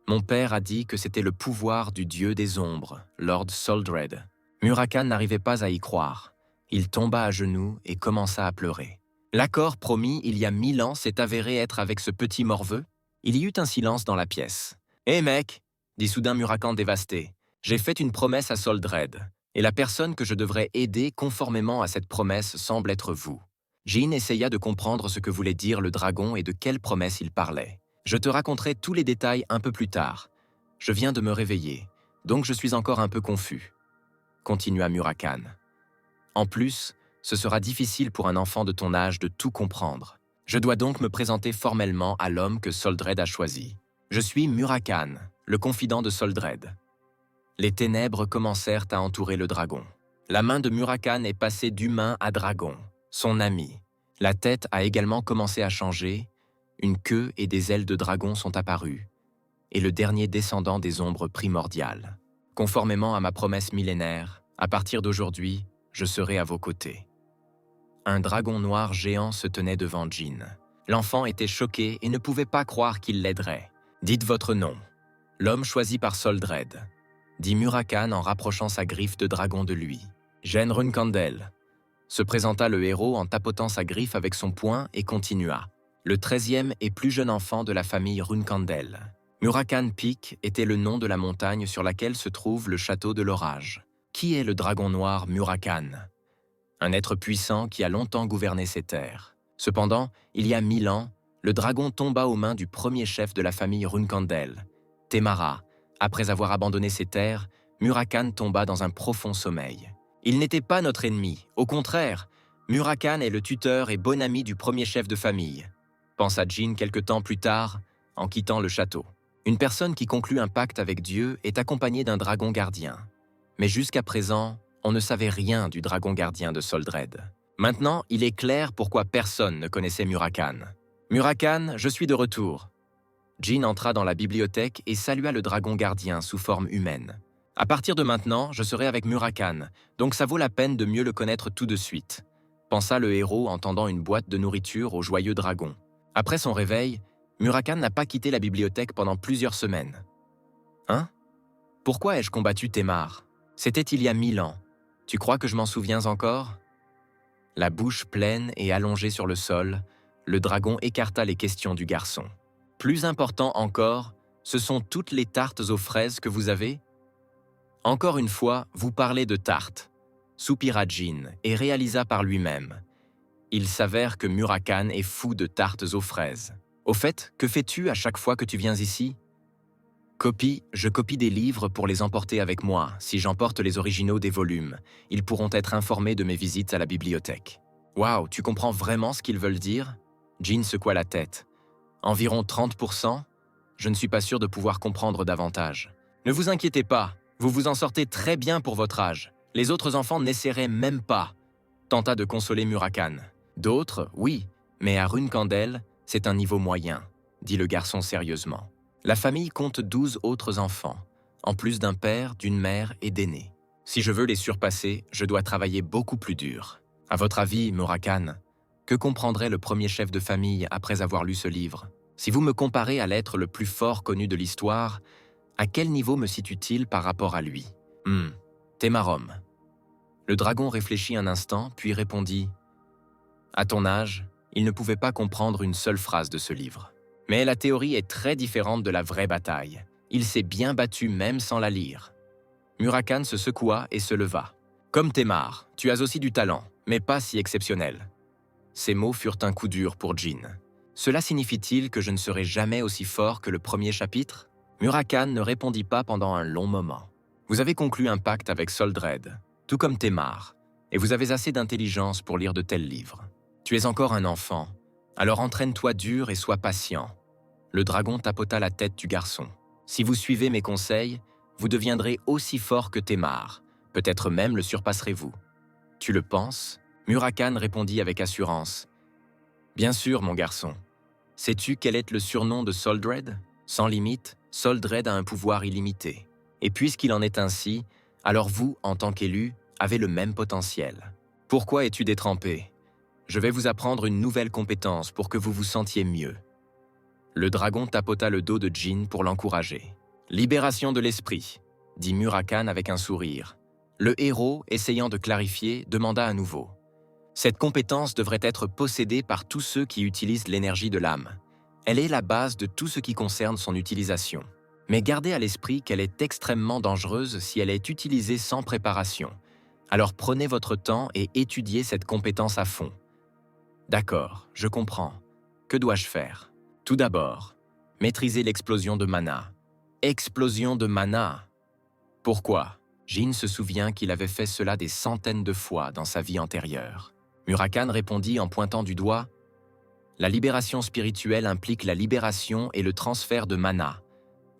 Mon père a dit que c'était le pouvoir du dieu des ombres, Lord Soldred. Murakan n'arrivait pas à y croire. Il tomba à genoux et commença à pleurer. L'accord promis il y a 1000 ans s'est avéré être avec ce petit morveux? Il y eut un silence dans la pièce. « Hé mec !» dit soudain Murakan dévasté. « J'ai fait une promesse à Soldred, et la personne que je devrais aider conformément à cette promesse semble être vous. » Jin essaya de comprendre ce que voulait dire le dragon et de quelle promesse il parlait. « Je te raconterai tous les détails un peu plus tard. Je viens de me réveiller, donc je suis encore un peu confus. » Continua Murakan. « En plus, ce sera difficile pour un enfant de ton âge de tout comprendre. Je dois donc me présenter formellement à l'homme que Soldred a choisi. Je suis Murakan, le confident de Soldred. » Les ténèbres commencèrent à entourer le dragon. La main de Murakan est passée d'humain à dragon, son ami. La tête a également commencé à changer, une queue et des ailes de dragon sont apparues, et le dernier descendant des ombres primordiales. Conformément à ma promesse millénaire, à partir d'aujourd'hui, je serai à vos côtés. Un dragon noir géant se tenait devant Jin. L'enfant était choqué et ne pouvait pas croire qu'il l'aiderait. « Dites votre nom. » L'homme choisi par Soldred, dit Murakan en rapprochant sa griffe de dragon de lui. « Jane Runkandel. » Se présenta le héros en tapotant sa griffe avec son poing et continua. Le 13e et plus jeune enfant de la famille Runkandel. Murakan Peak était le nom de la montagne sur laquelle se trouve le château de l'orage. Qui est le dragon noir Murakan? Un être puissant qui a longtemps gouverné ces terres. Cependant, il y a 1000 ans, le dragon tomba aux mains du premier chef de la famille Runkandel, Temara. Après avoir abandonné ses terres, Murakan tomba dans un profond sommeil. Il n'était pas notre ennemi, au contraire, Murakan est le tuteur et bon ami du premier chef de famille, pensa Jin quelque temps plus tard, en quittant le château. Une personne qui conclut un pacte avec Dieu est accompagnée d'un dragon gardien. Mais jusqu'à présent, on ne savait rien du dragon gardien de Soldred. Maintenant, il est clair pourquoi personne ne connaissait Murakan. Murakan, je suis de retour. Jin entra dans la bibliothèque et salua le dragon gardien sous forme humaine. À partir de maintenant, je serai avec Murakan, donc ça vaut la peine de mieux le connaître tout de suite, pensa le héros en tendant une boîte de nourriture au joyeux dragon. Après son réveil, Murakan n'a pas quitté la bibliothèque pendant plusieurs semaines. Hein? Pourquoi ai-je combattu Temar? C'était il y a 1000 ans. Tu crois que je m'en souviens encore? La bouche pleine et allongée sur le sol, le dragon écarta les questions du garçon. Plus important encore, ce sont toutes les tartes aux fraises que vous avez? Encore une fois, vous parlez de tartes, soupira Jin et réalisa par lui-même. Il s'avère que Murakan est fou de tartes aux fraises. Au fait, que fais-tu à chaque fois que tu viens ici? Je copie des livres pour les emporter avec moi. Si j'emporte les originaux des volumes, ils pourront être informés de mes visites à la bibliothèque. Waouh, tu comprends vraiment ce qu'ils veulent dire? Jin secoua la tête. Environ 30%? Je ne suis pas sûr de pouvoir comprendre davantage. Ne vous inquiétez pas, vous vous en sortez très bien pour votre âge. Les autres enfants n'essaieraient même pas, tenta de consoler Murakan. D'autres, oui, mais à Runkandel, c'est un niveau moyen, dit le garçon sérieusement. La famille compte 12 autres enfants, en plus d'un père, d'une mère et d'aînés. Si je veux les surpasser, je dois travailler beaucoup plus dur. À votre avis, Murakan, que comprendrait le premier chef de famille après avoir lu ce livre? Si vous me comparez à l'être le plus fort connu de l'histoire, à quel niveau me situe-t-il par rapport à lui? Temarom. Le dragon réfléchit un instant, puis répondit « À ton âge, il ne pouvait pas comprendre une seule phrase de ce livre. Mais la théorie est très différente de la vraie bataille. Il s'est bien battu même sans la lire. » Murakan se secoua et se leva. « Comme Temar, tu as aussi du talent, mais pas si exceptionnel. » Ces mots furent un coup dur pour Jin. Cela signifie-t-il que je ne serai jamais aussi fort que le premier chapitre? Murakan ne répondit pas pendant un long moment. Vous avez conclu un pacte avec Soldred, tout comme Temar, et vous avez assez d'intelligence pour lire de tels livres. Tu es encore un enfant, alors entraîne-toi dur et sois patient. Le dragon tapota la tête du garçon. Si vous suivez mes conseils, vous deviendrez aussi fort que Temar, peut-être même le surpasserez-vous. Tu le penses? Murakan répondit avec assurance. Bien sûr, mon garçon. Sais-tu quel est le surnom de Soldred? Sans limite, Soldred a un pouvoir illimité. Et puisqu'il en est ainsi, alors vous, en tant qu'élu, avez le même potentiel. Pourquoi es-tu détrempé? Je vais vous apprendre une nouvelle compétence pour que vous vous sentiez mieux. Le dragon tapota le dos de Jin pour l'encourager. Libération de l'esprit, dit Murakan avec un sourire. Le héros, essayant de clarifier, demanda à nouveau. Cette compétence devrait être possédée par tous ceux qui utilisent l'énergie de l'âme. Elle est la base de tout ce qui concerne son utilisation. Mais gardez à l'esprit qu'elle est extrêmement dangereuse si elle est utilisée sans préparation. Alors prenez votre temps et étudiez cette compétence à fond. D'accord, je comprends. Que dois-je faire? Tout d'abord, maîtriser l'explosion de mana. Explosion de mana! Pourquoi? Jin se souvient qu'il avait fait cela des centaines de fois dans sa vie antérieure. Murakan répondit en pointant du doigt. La libération spirituelle implique la libération et le transfert de mana.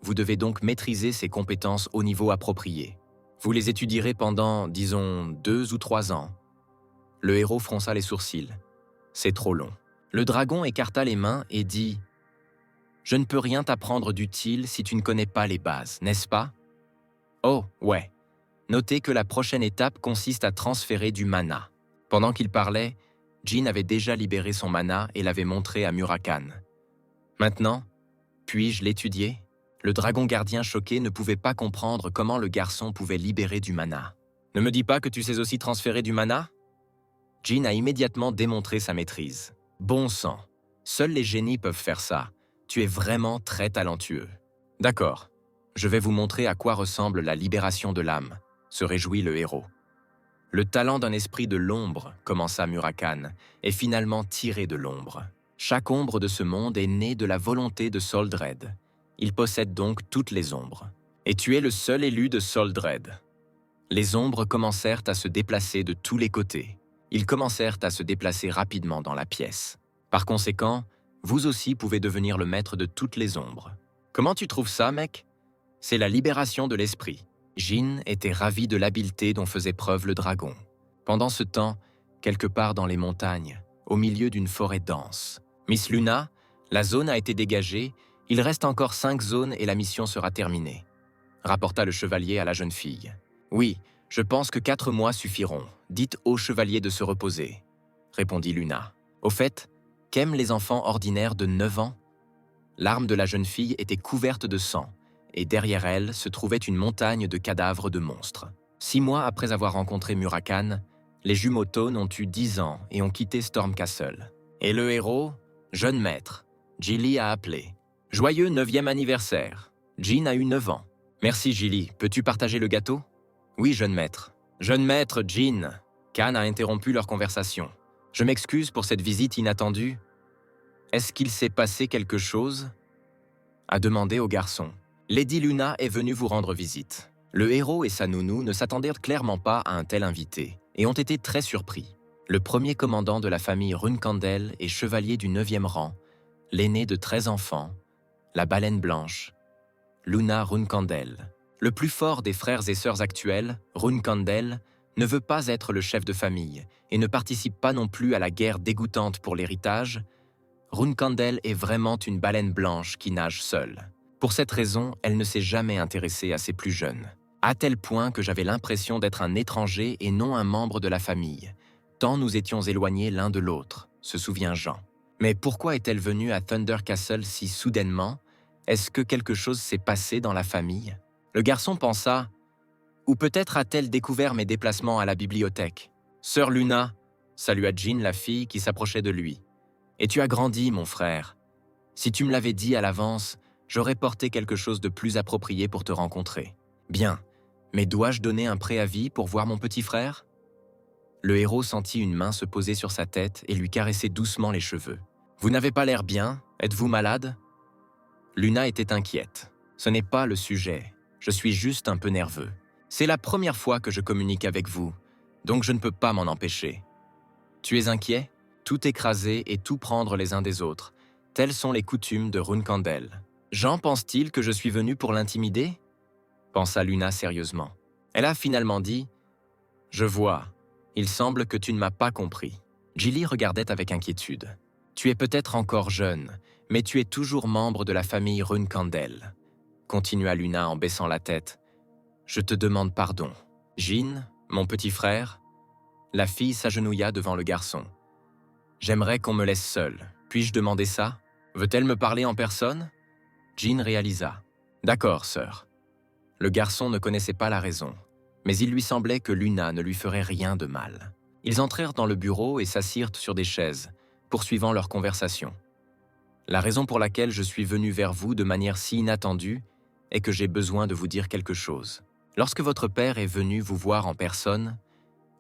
Vous devez donc maîtriser ces compétences au niveau approprié. Vous les étudierez pendant, disons, 2 ou 3 ans. Le héros fronça les sourcils. C'est trop long. Le dragon écarta les mains et dit « Je ne peux rien t'apprendre d'utile si tu ne connais pas les bases, n'est-ce pas? » Oh, ouais. Notez que la prochaine étape consiste à transférer du mana. Pendant qu'il parlait, Jin avait déjà libéré son mana et l'avait montré à Murakan. Maintenant, puis-je l'étudier? Le dragon gardien choqué ne pouvait pas comprendre comment le garçon pouvait libérer du mana. Ne me dis pas que tu sais aussi transférer du mana? Jin a immédiatement démontré sa maîtrise. Bon sang, seuls les génies peuvent faire ça. Tu es vraiment très talentueux. D'accord, je vais vous montrer à quoi ressemble la libération de l'âme. se réjouit le héros. Le talent d'un esprit de l'ombre, commença Murakan, est finalement tiré de l'ombre. Chaque ombre de ce monde est née de la volonté de Soldred. Il possède donc toutes les ombres. Et tu es le seul élu de Soldred. Les ombres commencèrent à se déplacer de tous les côtés. Ils commencèrent à se déplacer rapidement dans la pièce. Par conséquent, vous aussi pouvez devenir le maître de toutes les ombres. Comment tu trouves ça, mec? C'est la libération de l'esprit. Jin était ravi de l'habileté dont faisait preuve le dragon. Pendant ce temps, quelque part dans les montagnes, au milieu d'une forêt dense. Miss Luna, la zone a été dégagée, il reste encore 5 zones et la mission sera terminée. Rapporta le chevalier à la jeune fille. Oui, je pense que 4 mois suffiront. Dites au chevalier de se reposer, répondit Luna. Au fait, qu'aiment les enfants ordinaires de 9 ans? L'arme de la jeune fille était couverte de sang, et derrière elle se trouvait une montagne de cadavres de monstres. 6 mois après avoir rencontré Murakan, les jumeaux Tone ont eu 10 ans et ont quitté Storm Castle. Et le héros, jeune maître, Gilly a appelé. Joyeux 9e anniversaire. Jin a eu 9 ans. Merci Gilly, peux-tu partager le gâteau? Oui, jeune maître. Jeune maître, Jin. Khan a interrompu leur conversation. Je m'excuse pour cette visite inattendue. Est-ce qu'il s'est passé quelque chose? A demandé au garçon. Lady Luna est venue vous rendre visite. Le héros et sa nounou ne s'attendirent clairement pas à un tel invité et ont été très surpris. Le premier commandant de la famille Runkandel et chevalier du 9e rang, l'aîné de 13 enfants, la baleine blanche, Luna Runkandel. Le plus fort des frères et sœurs actuels, Runkandel, ne veut pas être le chef de famille et ne participe pas non plus à la guerre dégoûtante pour l'héritage. Runkandel est vraiment une baleine blanche qui nage seule. Pour cette raison, elle ne s'est jamais intéressée à ses plus jeunes. À tel point que j'avais l'impression d'être un étranger et non un membre de la famille, tant nous étions éloignés l'un de l'autre, se souvient Jean. Mais pourquoi est-elle venue à Thunder Castle si soudainement? Est-ce que quelque chose s'est passé dans la famille? Le garçon pensa, ou peut-être a-t-elle découvert mes déplacements à la bibliothèque? Sœur Luna, salua Jin la fille qui s'approchait de lui. Et tu as grandi, mon frère. Si tu me l'avais dit à l'avance, j'aurais porté quelque chose de plus approprié pour te rencontrer. Bien, mais dois-je donner un préavis pour voir mon petit frère? Le héros sentit une main se poser sur sa tête et lui caresser doucement les cheveux. Vous n'avez pas l'air bien, êtes-vous malade? Luna était inquiète. Ce n'est pas le sujet, je suis juste un peu nerveux. C'est la première fois que je communique avec vous, donc je ne peux pas m'en empêcher. Tu es inquiet? Tout écraser et tout prendre les uns des autres. Telles sont les coutumes de Runkandel. Jean pense-t-il que je suis venu pour l'intimider? Pensa Luna sérieusement. Elle a finalement dit « Je vois, il semble que tu ne m'as pas compris. » Gilly regardait avec inquiétude. « Tu es peut-être encore jeune, mais tu es toujours membre de la famille Runkandel. » Continua Luna en baissant la tête. « Je te demande pardon. Jin, mon petit frère ?» La fille s'agenouilla devant le garçon. « J'aimerais qu'on me laisse seul. Puis-je demander ça? Veut-elle me parler en personne ?» Jin réalisa. « D'accord, sœur. » Le garçon ne connaissait pas la raison, mais il lui semblait que Luna ne lui ferait rien de mal. Ils entrèrent dans le bureau et s'assirent sur des chaises, poursuivant leur conversation. La raison pour laquelle je suis venu vers vous de manière si inattendue est que j'ai besoin de vous dire quelque chose. Lorsque votre père est venu vous voir en personne,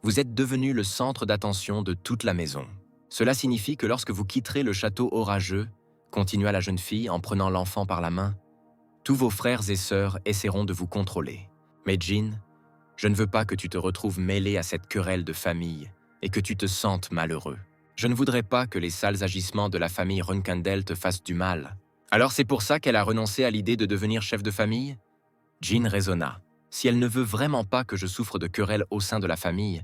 vous êtes devenu le centre d'attention de toute la maison. Cela signifie que lorsque vous quitterez le château orageux, continua la jeune fille en prenant l'enfant par la main, tous vos frères et sœurs essaieront de vous contrôler. Mais Jin, je ne veux pas que tu te retrouves mêlé à cette querelle de famille et que tu te sentes malheureux. Je ne voudrais pas que les sales agissements de la famille Runkandel te fassent du mal. Alors c'est pour ça qu'elle a renoncé à l'idée de devenir chef de famille? Jin raisonna. Si elle ne veut vraiment pas que je souffre de querelles au sein de la famille,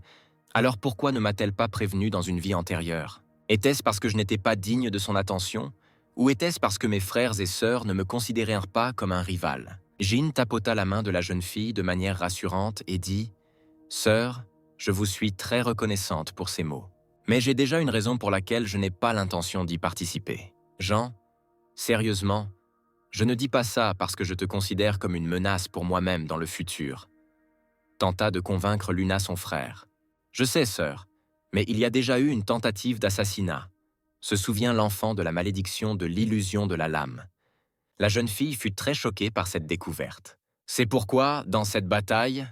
alors pourquoi ne m'a-t-elle pas prévenu dans une vie antérieure? Était-ce parce que je n'étais pas digne de son attention? Ou était-ce parce que mes frères et sœurs ne me considérèrent pas comme un rival? Jin tapota la main de la jeune fille de manière rassurante et dit « Sœur, je vous suis très reconnaissante pour ces mots. Mais j'ai déjà une raison pour laquelle je n'ai pas l'intention d'y participer. Jean, sérieusement, je ne dis pas ça parce que je te considère comme une menace pour moi-même dans le futur. » Tenta de convaincre Luna son frère. « Je sais, sœur, mais il y a déjà eu une tentative d'assassinat. » Se souvient l'enfant de la malédiction de l'illusion de la lame. La jeune fille fut très choquée par cette découverte. C'est pourquoi, dans cette bataille,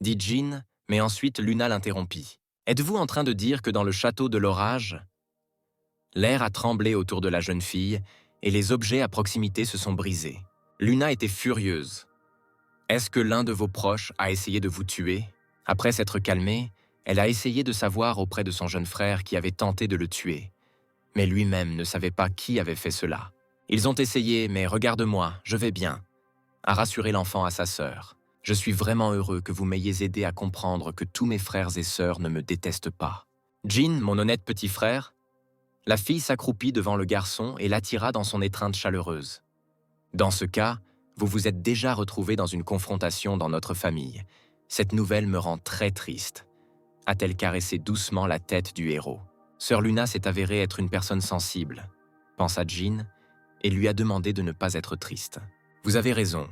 dit Jin, mais ensuite Luna l'interrompit. Êtes-vous en train de dire que dans le château de l'orage, l'air a tremblé autour de la jeune fille et les objets à proximité se sont brisés. Luna était furieuse. Est-ce que l'un de vos proches a essayé de vous tuer? Après s'être calmée, elle a essayé de savoir auprès de son jeune frère qui avait tenté de le tuer. Mais lui-même ne savait pas qui avait fait cela. Ils ont essayé, mais regarde-moi, je vais bien, a rassuré l'enfant à sa sœur. Je suis vraiment heureux que vous m'ayez aidé à comprendre que tous mes frères et sœurs ne me détestent pas. Jin, mon honnête petit frère, la fille s'accroupit devant le garçon et l'attira dans son étreinte chaleureuse. Dans ce cas, vous vous êtes déjà retrouvé dans une confrontation dans notre famille. Cette nouvelle me rend très triste, a-t-elle caressé doucement la tête du héros. Sœur Luna s'est avérée être une personne sensible, pensa Jin, et lui a demandé de ne pas être triste. Vous avez raison,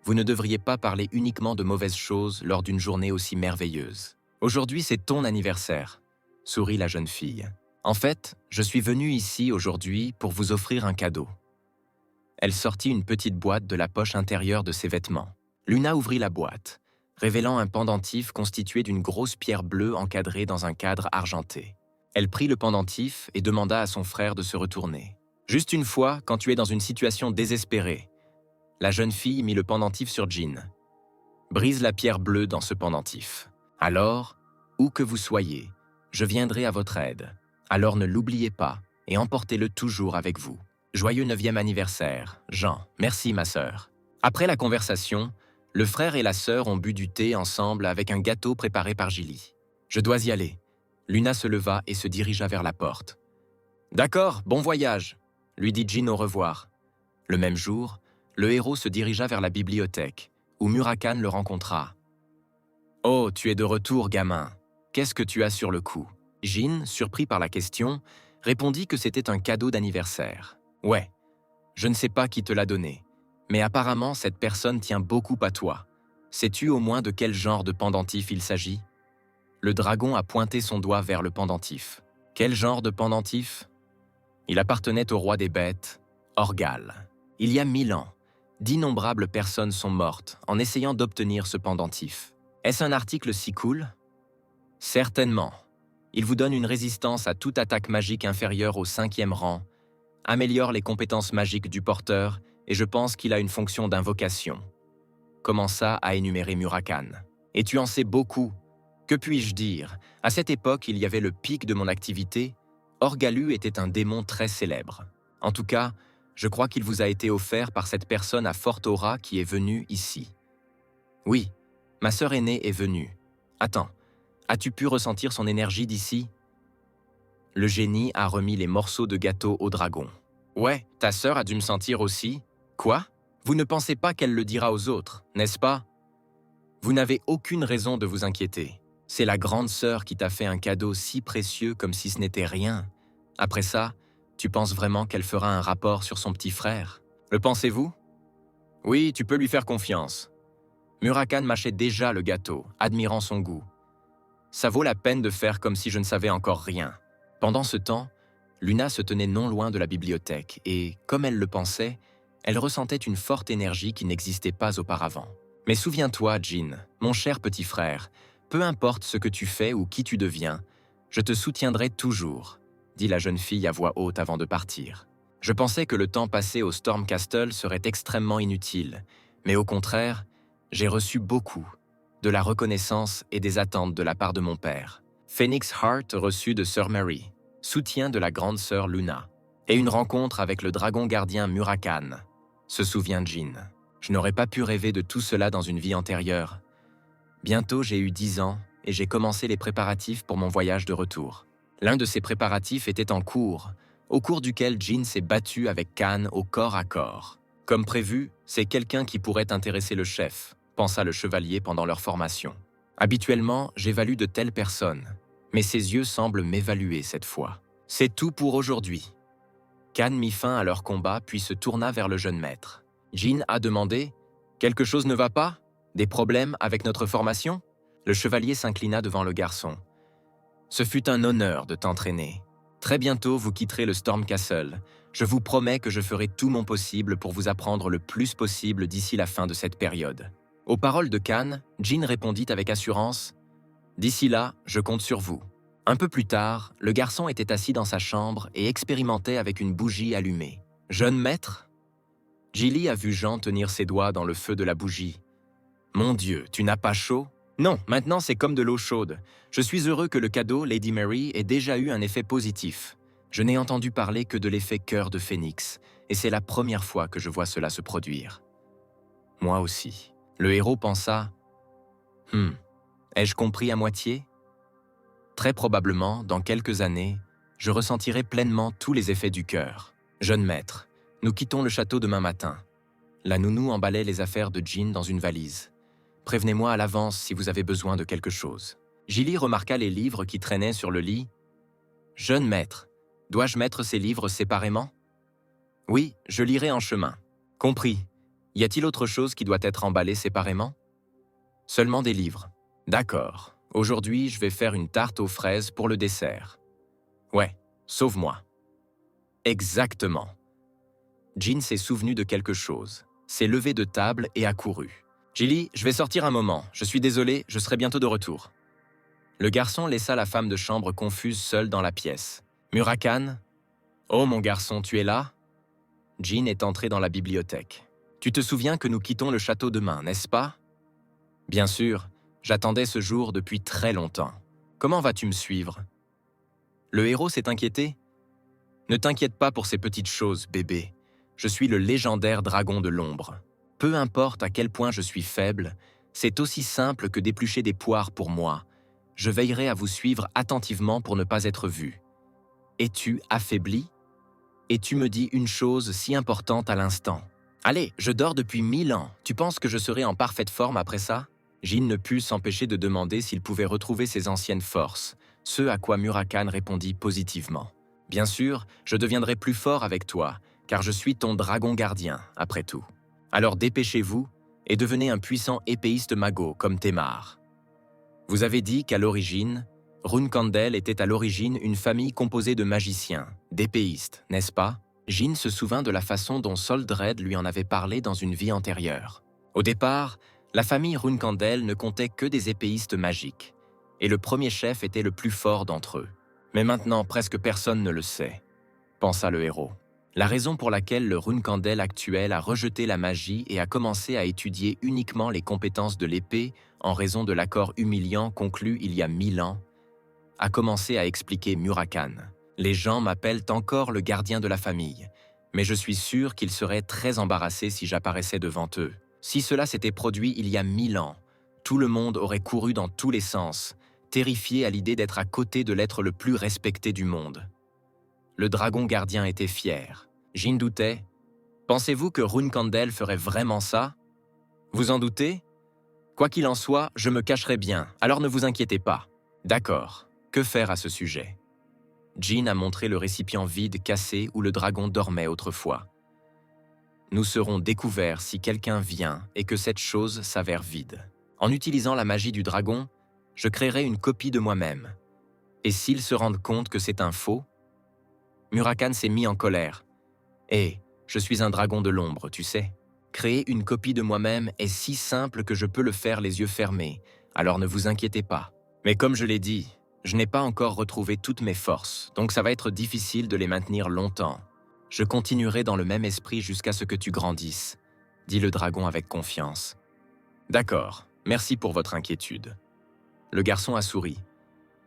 vous ne devriez pas parler uniquement de mauvaises choses lors d'une journée aussi merveilleuse. Aujourd'hui, c'est ton anniversaire, sourit la jeune fille. En fait, je suis venue ici aujourd'hui pour vous offrir un cadeau. Elle sortit une petite boîte de la poche intérieure de ses vêtements. Luna ouvrit la boîte, révélant un pendentif constitué d'une grosse pierre bleue encadrée dans un cadre argenté. Elle prit le pendentif et demanda à son frère de se retourner. Juste une fois, quand tu es dans une situation désespérée, la jeune fille mit le pendentif sur Jin. Brise la pierre bleue dans ce pendentif. Alors, où que vous soyez, je viendrai à votre aide. Alors ne l'oubliez pas et emportez-le toujours avec vous. Joyeux 9e anniversaire, Jean. Merci ma sœur. Après la conversation, le frère et la sœur ont bu du thé ensemble avec un gâteau préparé par Gilly. Je dois y aller. Luna se leva et se dirigea vers la porte. D'accord, bon voyage, lui dit Jin au revoir. Le même jour, le héros se dirigea vers la bibliothèque, où Murakan le rencontra. « Oh, tu es de retour, gamin. Qu'est-ce que tu as sur le cou ?» Jin, surpris par la question, répondit que c'était un cadeau d'anniversaire. « Ouais, je ne sais pas qui te l'a donné, mais apparemment cette personne tient beaucoup à toi. Sais-tu au moins de quel genre de pendentif il s'agit ?» Le dragon a pointé son doigt vers le pendentif. « Quel genre de pendentif ?» Il appartenait au roi des bêtes, Orgal. Il y a 1000 ans, d'innombrables personnes sont mortes en essayant d'obtenir ce pendentif. Est-ce un article si cool? Certainement. Il vous donne une résistance à toute attaque magique inférieure au 5e rang, améliore les compétences magiques du porteur et je pense qu'il a une fonction d'invocation. Commença à énumérer Murakan. Et tu en sais beaucoup. Que puis-je dire? À cette époque, il y avait le pic de mon activité. Orgalu était un démon très célèbre. En tout cas, je crois qu'il vous a été offert par cette personne à forte aura qui est venue ici. Oui, ma sœur aînée est venue. Attends, as-tu pu ressentir son énergie d'ici? Le génie a remis les morceaux de gâteau au dragon. Ouais, ta sœur a dû me sentir aussi. Quoi? Vous ne pensez pas qu'elle le dira aux autres, n'est-ce pas? Vous n'avez aucune raison de vous inquiéter. C'est la grande sœur qui t'a fait un cadeau si précieux comme si ce n'était rien. Après ça, tu penses vraiment qu'elle fera un rapport sur son petit frère? Le pensez-vous? Oui, tu peux lui faire confiance. Murakan mâchait déjà le gâteau, admirant son goût. Ça vaut la peine de faire comme si je ne savais encore rien. Pendant ce temps, Luna se tenait non loin de la bibliothèque et, comme elle le pensait, elle ressentait une forte énergie qui n'existait pas auparavant. Mais souviens-toi, Jin, mon cher petit frère, peu importe ce que tu fais ou qui tu deviens, je te soutiendrai toujours, dit la jeune fille à voix haute avant de partir. Je pensais que le temps passé au Storm Castle serait extrêmement inutile, mais au contraire, j'ai reçu beaucoup, de la reconnaissance et des attentes de la part de mon père. Phoenix Heart reçut de Sœur Mary, soutien de la grande sœur Luna, et une rencontre avec le dragon gardien Murakan, se souvient Jin. Je n'aurais pas pu rêver de tout cela dans une vie antérieure. Bientôt j'ai eu 10 ans et j'ai commencé les préparatifs pour mon voyage de retour. L'un de ces préparatifs était en cours, au cours duquel Jin s'est battu avec Khan au corps à corps. Comme prévu, c'est quelqu'un qui pourrait intéresser le chef, pensa le chevalier pendant leur formation. Habituellement, j'évalue de telles personnes, mais ses yeux semblent m'évaluer cette fois. C'est tout pour aujourd'hui. Khan mit fin à leur combat puis se tourna vers le jeune maître. Jin a demandé « Quelque chose ne va pas? Des problèmes avec notre formation ?» Le chevalier s'inclina devant le garçon. « Ce fut un honneur de t'entraîner. Très bientôt, vous quitterez le Storm Castle. Je vous promets que je ferai tout mon possible pour vous apprendre le plus possible d'ici la fin de cette période. Aux paroles de Khan, Jean répondit avec assurance « D'ici là, je compte sur vous. » Un peu plus tard, le garçon était assis dans sa chambre et expérimentait avec une bougie allumée. « Jeune maître ?» Jilly a vu Jean tenir ses doigts dans le feu de la bougie. « Mon Dieu, tu n'as pas chaud ?»« Non, maintenant c'est comme de l'eau chaude. Je suis heureux que le cadeau, Lady Mary, ait déjà eu un effet positif. Je n'ai entendu parler que de l'effet cœur de phénix, et c'est la première fois que je vois cela se produire. » Moi aussi. Le héros pensa « ai-je compris à moitié ?» Très probablement, dans quelques années, je ressentirai pleinement tous les effets du cœur. Jeune maître, nous quittons le château demain matin. La nounou emballait les affaires de Jean dans une valise. Prévenez-moi à l'avance si vous avez besoin de quelque chose. Jilly remarqua les livres qui traînaient sur le lit. Jeune maître, dois-je mettre ces livres séparément? Oui, je lirai en chemin. Compris. Y a-t-il autre chose qui doit être emballée séparément? Seulement des livres. D'accord. Aujourd'hui, je vais faire une tarte aux fraises pour le dessert. Ouais, sauve-moi. Exactement. Jean s'est souvenu de quelque chose, s'est levé de table et a couru. Jilly, je vais sortir un moment. Je suis désolé, je serai bientôt de retour. Le garçon laissa la femme de chambre confuse seule dans la pièce. Murakami? Oh mon garçon, tu es là? Jean est entré dans la bibliothèque. Tu te souviens que nous quittons le château demain, n'est-ce pas? Bien sûr, j'attendais ce jour depuis très longtemps. Comment vas-tu me suivre? Le héros s'est inquiété. Ne t'inquiète pas pour ces petites choses, bébé. Je suis le légendaire dragon de l'ombre. Peu importe à quel point je suis faible, c'est aussi simple que d'éplucher des poires pour moi. Je veillerai à vous suivre attentivement pour ne pas être vu. Es-tu affaibli? Et tu me dis une chose si importante à l'instant. Allez, je dors depuis 1000 ans. Tu penses que je serai en parfaite forme après ça? Jean ne put s'empêcher de demander s'il pouvait retrouver ses anciennes forces, ce à quoi Murakami répondit positivement. Bien sûr, je deviendrai plus fort avec toi, car je suis ton dragon gardien, après tout. Alors dépêchez-vous et devenez un puissant épéiste mago comme Temar. Vous avez dit qu'à l'origine, Runekandel était à l'origine une famille composée de magiciens, d'épéistes, n'est-ce pas? Jean se souvint de la façon dont Soldred lui en avait parlé dans une vie antérieure. Au départ, la famille Runekandel ne comptait que des épéistes magiques, et le premier chef était le plus fort d'entre eux. Mais maintenant, presque personne ne le sait, pensa le héros. La raison pour laquelle le Runekandel actuel a rejeté la magie et a commencé à étudier uniquement les compétences de l'épée en raison de l'accord humiliant conclu il y a 1000 ans, a commencé à expliquer Murakami. Les gens m'appellent encore le gardien de la famille, mais je suis sûr qu'ils seraient très embarrassés si j'apparaissais devant eux. Si cela s'était produit il y a 1000 ans, tout le monde aurait couru dans tous les sens, terrifié à l'idée d'être à côté de l'être le plus respecté du monde. Le dragon gardien était fier. Jean doutait. Pensez-vous que Runekandel ferait vraiment ça? Vous en doutez? Quoi qu'il en soit, je me cacherai bien, alors ne vous inquiétez pas. D'accord, que faire à ce sujet? Jean a montré le récipient vide cassé où le dragon dormait autrefois. Nous serons découverts si quelqu'un vient et que cette chose s'avère vide. En utilisant la magie du dragon, je créerai une copie de moi-même. Et s'ils se rendent compte que c'est un faux? Murakami s'est mis en colère. Je suis un dragon de l'ombre, tu sais. Créer une copie de moi-même est si simple que je peux le faire les yeux fermés, alors ne vous inquiétez pas. Mais comme je l'ai dit, je n'ai pas encore retrouvé toutes mes forces, donc ça va être difficile de les maintenir longtemps. Je continuerai dans le même esprit jusqu'à ce que tu grandisses, dit le dragon avec confiance. D'accord, merci pour votre inquiétude. Le garçon a souri.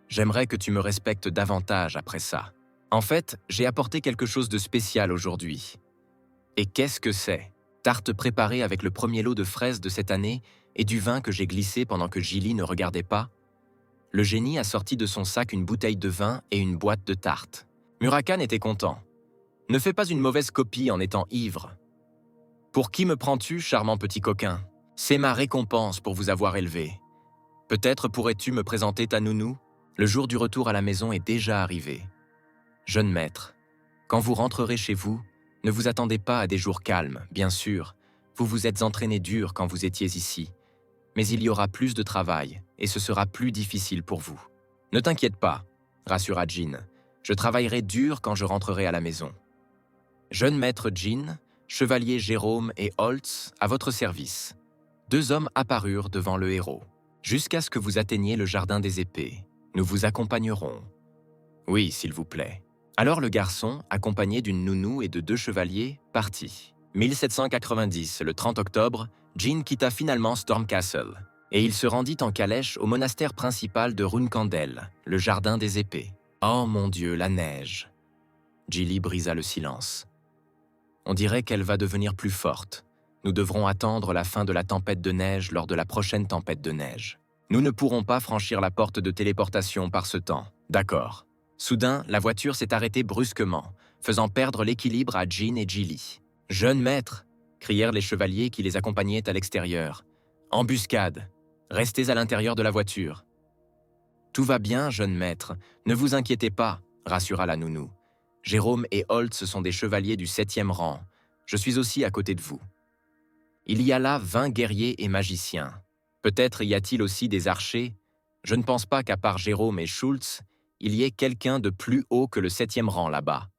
J'aimerais que tu me respectes davantage après ça. En fait, j'ai apporté quelque chose de spécial aujourd'hui. Et qu'est-ce que c'est? Tarte préparée avec le premier lot de fraises de cette année et du vin que j'ai glissé pendant que Jilly ne regardait pas. Le génie a sorti de son sac une bouteille de vin et une boîte de tartes. Murakami était content. Ne fais pas une mauvaise copie en étant ivre. Pour qui me prends-tu, charmant petit coquin? C'est ma récompense pour vous avoir élevé. Peut-être pourrais-tu me présenter ta nounou? Le jour du retour à la maison est déjà arrivé. Jeune maître, quand vous rentrerez chez vous, ne vous attendez pas à des jours calmes, bien sûr. Vous vous êtes entraîné dur quand vous étiez ici. Mais il y aura plus de travail et ce sera plus difficile pour vous. Ne t'inquiète pas, rassura Jean. Je travaillerai dur quand je rentrerai à la maison. Jeune maître Jean, chevalier Jérôme et Holtz à votre service. 2 hommes apparurent devant le héros. « Jusqu'à ce que vous atteigniez le jardin des épées, nous vous accompagnerons. »« Oui, s'il vous plaît. » Alors le garçon, accompagné d'une nounou et de 2 chevaliers, partit. 1790, le 30 octobre, Jean quitta finalement Stormcastle et il se rendit en calèche au monastère principal de Runekandel, le jardin des épées. Oh mon Dieu, la neige! Gilly brisa le silence. On dirait qu'elle va devenir plus forte. Nous devrons attendre la fin de la tempête de neige lors de la prochaine tempête de neige. Nous ne pourrons pas franchir la porte de téléportation par ce temps. D'accord. Soudain, la voiture s'est arrêtée brusquement, faisant perdre l'équilibre à Jean et Gilly. « Jeune maître !» crièrent les chevaliers qui les accompagnaient à l'extérieur. « Embuscade! Restez à l'intérieur de la voiture. »« Tout va bien, jeune maître, ne vous inquiétez pas, » rassura la nounou. « Jérôme et Holtz sont des chevaliers du 7e rang. Je suis aussi à côté de vous. » Il y a là 20 guerriers et magiciens. Peut-être y a-t-il aussi des archers. Je ne pense pas qu'à part Jérôme et Schultz, il y ait quelqu'un de plus haut que le 7e rang là-bas.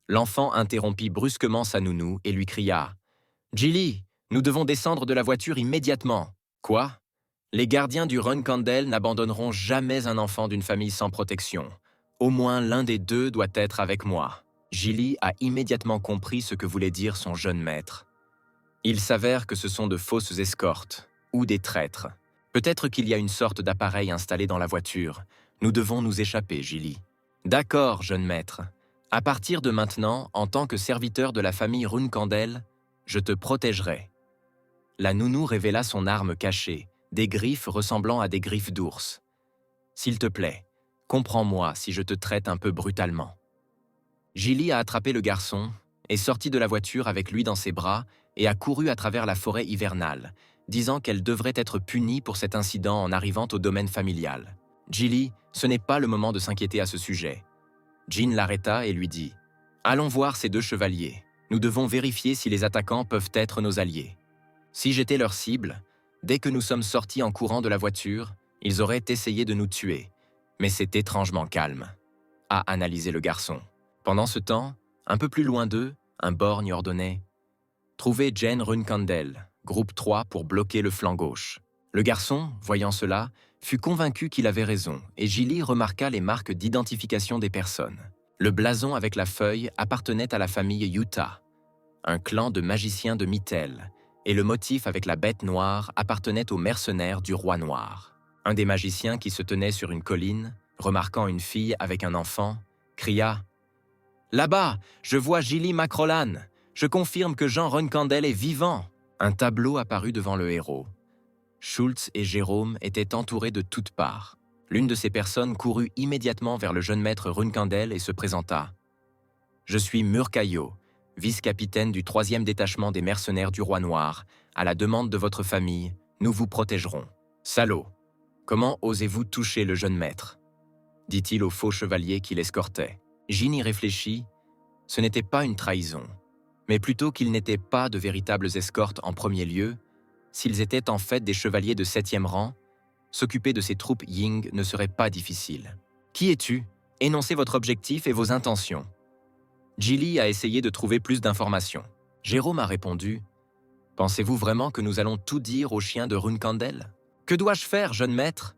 L'enfant interrompit brusquement sa nounou et lui cria « Gilly, nous devons descendre de la voiture immédiatement. »« Quoi ? Les gardiens du Runekandel n'abandonneront jamais un enfant d'une famille sans protection. Au moins l'un des 2 doit être avec moi. » Gilly a immédiatement compris ce que voulait dire son jeune maître. Il s'avère que ce sont de fausses escortes, ou des traîtres. Peut-être qu'il y a une sorte d'appareil installé dans la voiture. Nous devons nous échapper, Gilly. D'accord, jeune maître. À partir de maintenant, en tant que serviteur de la famille Runekandel, je te protégerai. La nounou révéla son arme cachée, des griffes ressemblant à des griffes d'ours. S'il te plaît, comprends-moi si je te traite un peu brutalement. Gilly a attrapé le garçon, est sortie de la voiture avec lui dans ses bras et a couru à travers la forêt hivernale, disant qu'elle devrait être punie pour cet incident en arrivant au domaine familial. Gilly, ce n'est pas le moment de s'inquiéter à ce sujet. Jean l'arrêta et lui dit « Allons voir ces 2 chevaliers. Nous devons vérifier si les attaquants peuvent être nos alliés. Si j'étais leur cible, dès que nous sommes sortis en courant de la voiture, ils auraient essayé de nous tuer. Mais c'est étrangement calme. » a analysé le garçon. Pendant ce temps, un peu plus loin d'eux, un borgne ordonnait « Trouvez Jane Runekandel, groupe 3 pour bloquer le flanc gauche. » Le garçon, voyant cela, fut convaincu qu'il avait raison et Gilly remarqua les marques d'identification des personnes. Le blason avec la feuille appartenait à la famille Utah, un clan de magiciens de Mythel, et le motif avec la bête noire appartenait aux mercenaires du roi noir. Un des magiciens qui se tenait sur une colline, remarquant une fille avec un enfant, cria « Là-bas, je vois Gilly Macrollan. Je confirme que Jean Runekandel est vivant. » Un tableau apparut devant le héros. Schultz et Jérôme étaient entourés de toutes parts. L'une de ces personnes courut immédiatement vers le jeune maître Runekandel et se présenta. « Je suis Murkayo, vice-capitaine du 3e détachement des mercenaires du Roi Noir. À la demande de votre famille, nous vous protégerons. »« Salaud, comment osez-vous toucher le jeune maître ?» dit-il au faux chevalier qui l'escortait. Jean y réfléchit. Ce n'était pas une trahison, mais plutôt qu'ils n'étaient pas de véritables escortes en premier lieu. S'ils étaient en fait des chevaliers de 7e rang, s'occuper de ces troupes Ying ne serait pas difficile. « Qui es-tu ? Énoncez votre objectif et vos intentions. » Gilly a essayé de trouver plus d'informations. Jérôme a répondu « Pensez-vous vraiment que nous allons tout dire aux chiens de Runekandel ? Que dois-je faire, jeune maître ?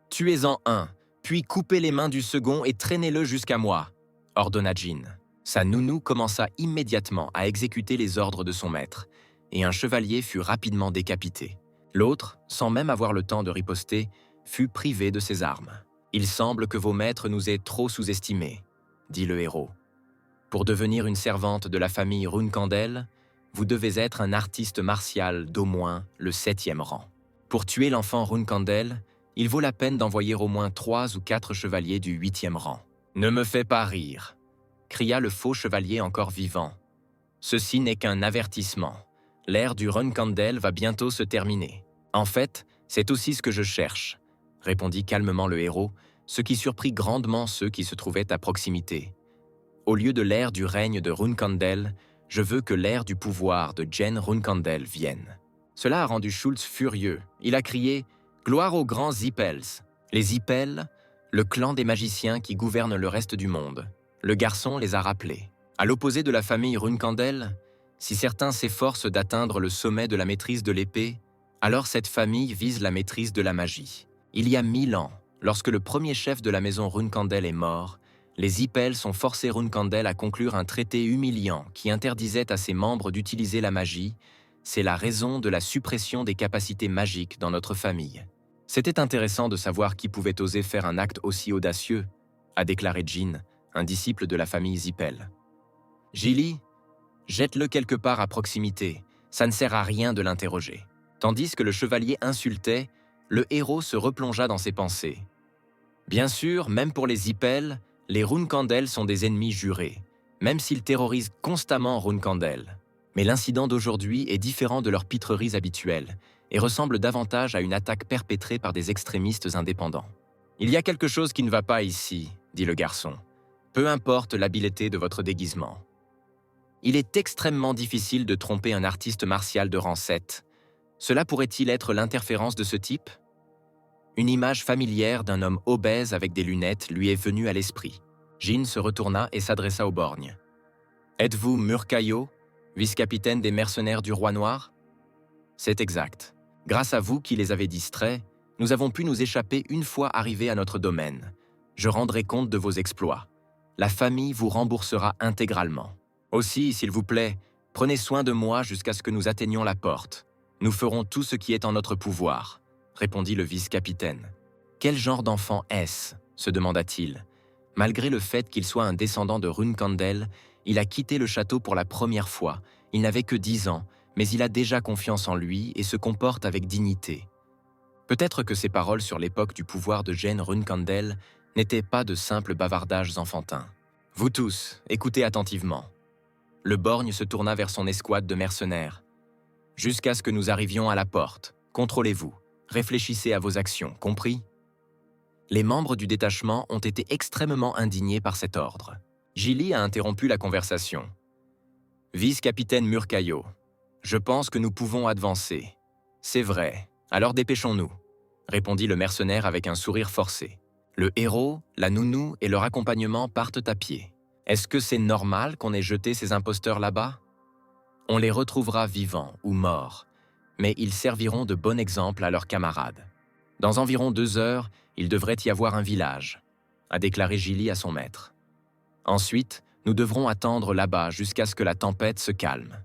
Tuez-en un, puis coupez les mains du second et traînez-le jusqu'à moi, » ordonna Jean. Sa nounou commença immédiatement à exécuter les ordres de son maître, et un chevalier fut rapidement décapité. L'autre, sans même avoir le temps de riposter, fut privé de ses armes. « Il semble que vos maîtres nous aient trop sous-estimés, » dit le héros. « Pour devenir une servante de la famille Runekandel, vous devez être un artiste martial d'au moins le 7e rang. Pour tuer l'enfant Runekandel, il vaut la peine d'envoyer au moins 3 ou 4 chevaliers du 8e rang. »« Ne me fais pas rire !» cria le faux chevalier encore vivant. « Ceci n'est qu'un avertissement. L'ère du Runekandel va bientôt se terminer. En fait, c'est aussi ce que je cherche, » répondit calmement le héros, ce qui surprit grandement ceux qui se trouvaient à proximité. « Au lieu de l'ère du règne de Runekandel, je veux que l'ère du pouvoir de Jane Runekandel vienne. » Cela a rendu Schultz furieux. Il a crié « Gloire aux grands Zippels !» Les Zippels, le clan des magiciens qui gouvernent le reste du monde. Le garçon les a rappelés. À l'opposé de la famille Runekandel, si certains s'efforcent d'atteindre le sommet de la maîtrise de l'épée, Alors cette famille vise la maîtrise de la magie. Il y a 1000 ans, lorsque le premier chef de la maison Runekandel est mort, les Ippels ont forcé Runekandel à conclure un traité humiliant qui interdisait à ses membres d'utiliser la magie. C'est la raison de la suppression des capacités magiques dans notre famille. C'était intéressant de savoir qui pouvait oser faire un acte aussi audacieux, a déclaré Jin, un disciple de la famille Zippel. Gilly, jette-le quelque part à proximité, ça ne sert à rien de l'interroger. Tandis que le chevalier insultait, le héros se replongea dans ses pensées. Bien sûr, même pour les Zippel, les Runekandel sont des ennemis jurés, même s'ils terrorisent constamment Runekandel. Mais l'incident d'aujourd'hui est différent de leurs pitreries habituelles et ressemble davantage à une attaque perpétrée par des extrémistes indépendants. « Il y a quelque chose qui ne va pas ici, » dit le garçon. « Peu importe l'habileté de votre déguisement. Il est extrêmement difficile de tromper un artiste martial de rang 7. Cela pourrait-il être l'interférence de ce type ? » Une image familière d'un homme obèse avec des lunettes lui est venue à l'esprit. Jin se retourna et s'adressa au borgne. « Êtes-vous Murkayo, vice-capitaine des mercenaires du Roi Noir ?»« C'est exact. Grâce à vous qui les avez distraits, nous avons pu nous échapper une fois arrivés à notre domaine. Je rendrai compte de vos exploits. La famille vous remboursera intégralement. Aussi, s'il vous plaît, prenez soin de moi jusqu'à ce que nous atteignions la porte. Nous ferons tout ce qui est en notre pouvoir, » répondit le vice-capitaine. « Quel genre d'enfant est-ce » se demanda-t-il. Malgré le fait qu'il soit un descendant de Runekandel, il a quitté le château pour la première fois. Il n'avait que 10 ans, mais il a déjà confiance en lui et se comporte avec dignité. Peut-être que ses paroles sur l'époque du pouvoir de Jane Runekandel n'étaient pas de simples bavardages enfantins. « Vous tous, écoutez attentivement. » Le borgne se tourna vers son escouade de mercenaires. « Jusqu'à ce que nous arrivions à la porte, contrôlez-vous. Réfléchissez à vos actions, compris ?» Les membres du détachement ont été extrêmement indignés par cet ordre. Gilly a interrompu la conversation. « Vice-capitaine Murkayo, je pense que nous pouvons avancer. »« C'est vrai, alors dépêchons-nous, » répondit le mercenaire avec un sourire forcé. Le héros, la nounou et leur accompagnement partent à pied. Est-ce que c'est normal qu'on ait jeté ces imposteurs là-bas ? On les retrouvera vivants ou morts, mais ils serviront de bon exemple à leurs camarades. Dans environ 2 heures, il devrait y avoir un village, a déclaré Gilly à son maître. Ensuite, nous devrons attendre là-bas jusqu'à ce que la tempête se calme.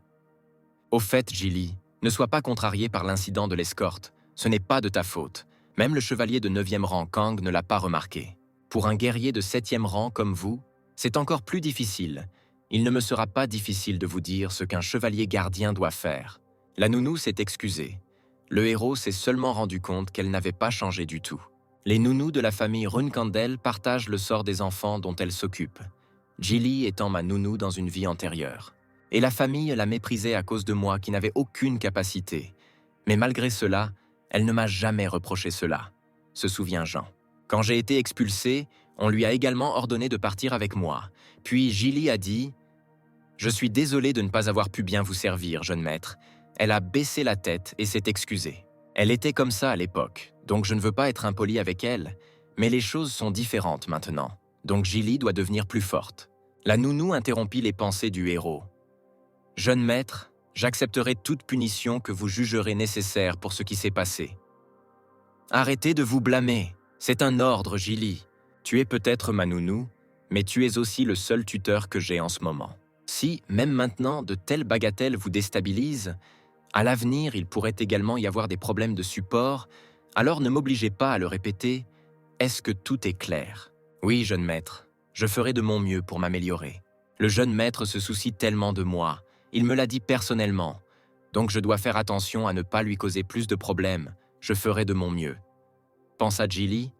Au fait, Gilly, ne sois pas contrarié par l'incident de l'escorte. Ce n'est pas de ta faute. Même le chevalier de 9e rang Kang ne l'a pas remarqué. Pour un guerrier de 7e rang comme vous, c'est encore plus difficile. Il ne me sera pas difficile de vous dire ce qu'un chevalier gardien doit faire. La nounou s'est excusée. Le héros s'est seulement rendu compte qu'elle n'avait pas changé du tout. Les nounous de la famille Runekandel partagent le sort des enfants dont elle s'occupe. Gilly étant ma nounou dans une vie antérieure. Et la famille la méprisait à cause de moi qui n'avais aucune capacité. Mais malgré cela, elle ne m'a jamais reproché cela, se souvient Jean. Quand j'ai été expulsé, on lui a également ordonné de partir avec moi. Puis Gilly a dit « Je suis désolé de ne pas avoir pu bien vous servir, jeune maître. » Elle a baissé la tête et s'est excusée. Elle était comme ça à l'époque, donc je ne veux pas être impoli avec elle, mais les choses sont différentes maintenant, donc Gilly doit devenir plus forte. La nounou interrompit les pensées du héros. « Jeune maître, j'accepterai toute punition que vous jugerez nécessaire pour ce qui s'est passé. » Arrêtez de vous blâmer, c'est un ordre, Gilly. Tu es peut-être ma nounou, mais tu es aussi le seul tuteur que j'ai en ce moment. Si, même maintenant, de telles bagatelles vous déstabilisent, à l'avenir, il pourrait également y avoir des problèmes de support, alors ne m'obligez pas à le répéter. Est-ce que tout est clair? Oui, jeune maître, je ferai de mon mieux pour m'améliorer. Le jeune maître se soucie tellement de moi, il me l'a dit personnellement, donc je dois faire attention à ne pas lui causer plus de problèmes, je ferai de mon mieux. Pensa Gilly.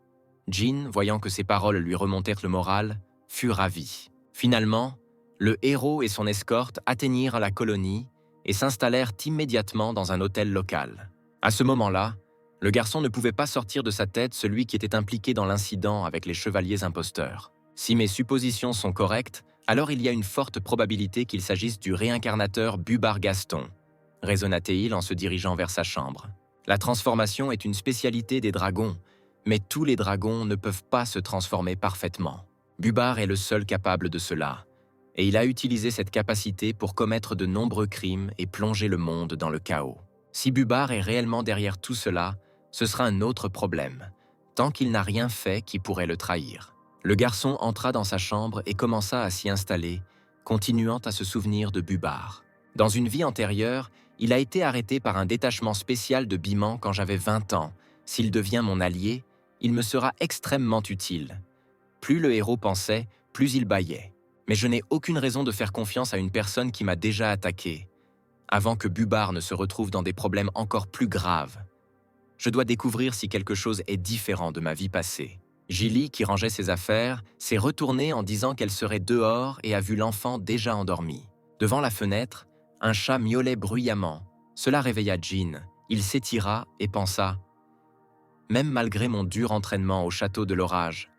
Jin, voyant que ses paroles lui remontèrent le moral, fut ravi. Finalement, le héros et son escorte atteignirent la colonie et s'installèrent immédiatement dans un hôtel local. À ce moment-là, le garçon ne pouvait pas sortir de sa tête celui qui était impliqué dans l'incident avec les chevaliers imposteurs. Si mes suppositions sont correctes, alors il y a une forte probabilité qu'il s'agisse du réincarnateur Bubar Gaston, raisonna-t-il en se dirigeant vers sa chambre. La transformation est une spécialité des dragons, mais tous les dragons ne peuvent pas se transformer parfaitement. Bubar est le seul capable de cela, et il a utilisé cette capacité pour commettre de nombreux crimes et plonger le monde dans le chaos. Si Bubar est réellement derrière tout cela, ce sera un autre problème, tant qu'il n'a rien fait qui pourrait le trahir. Le garçon entra dans sa chambre et commença à s'y installer, continuant à se souvenir de Bubar. Dans une vie antérieure, il a été arrêté par un détachement spécial de Biman quand j'avais 20 ans. S'il devient mon allié, il me sera extrêmement utile. Plus le héros pensait, plus il bâillait. Mais je n'ai aucune raison de faire confiance à une personne qui m'a déjà attaqué, avant que Bubar ne se retrouve dans des problèmes encore plus graves. Je dois découvrir si quelque chose est différent de ma vie passée. Gilly, qui rangeait ses affaires, s'est retournée en disant qu'elle serait dehors et a vu l'enfant déjà endormi. Devant la fenêtre, un chat miaulait bruyamment. Cela réveilla Jean. Il s'étira et pensa « Même malgré mon dur entraînement au château de l'orage,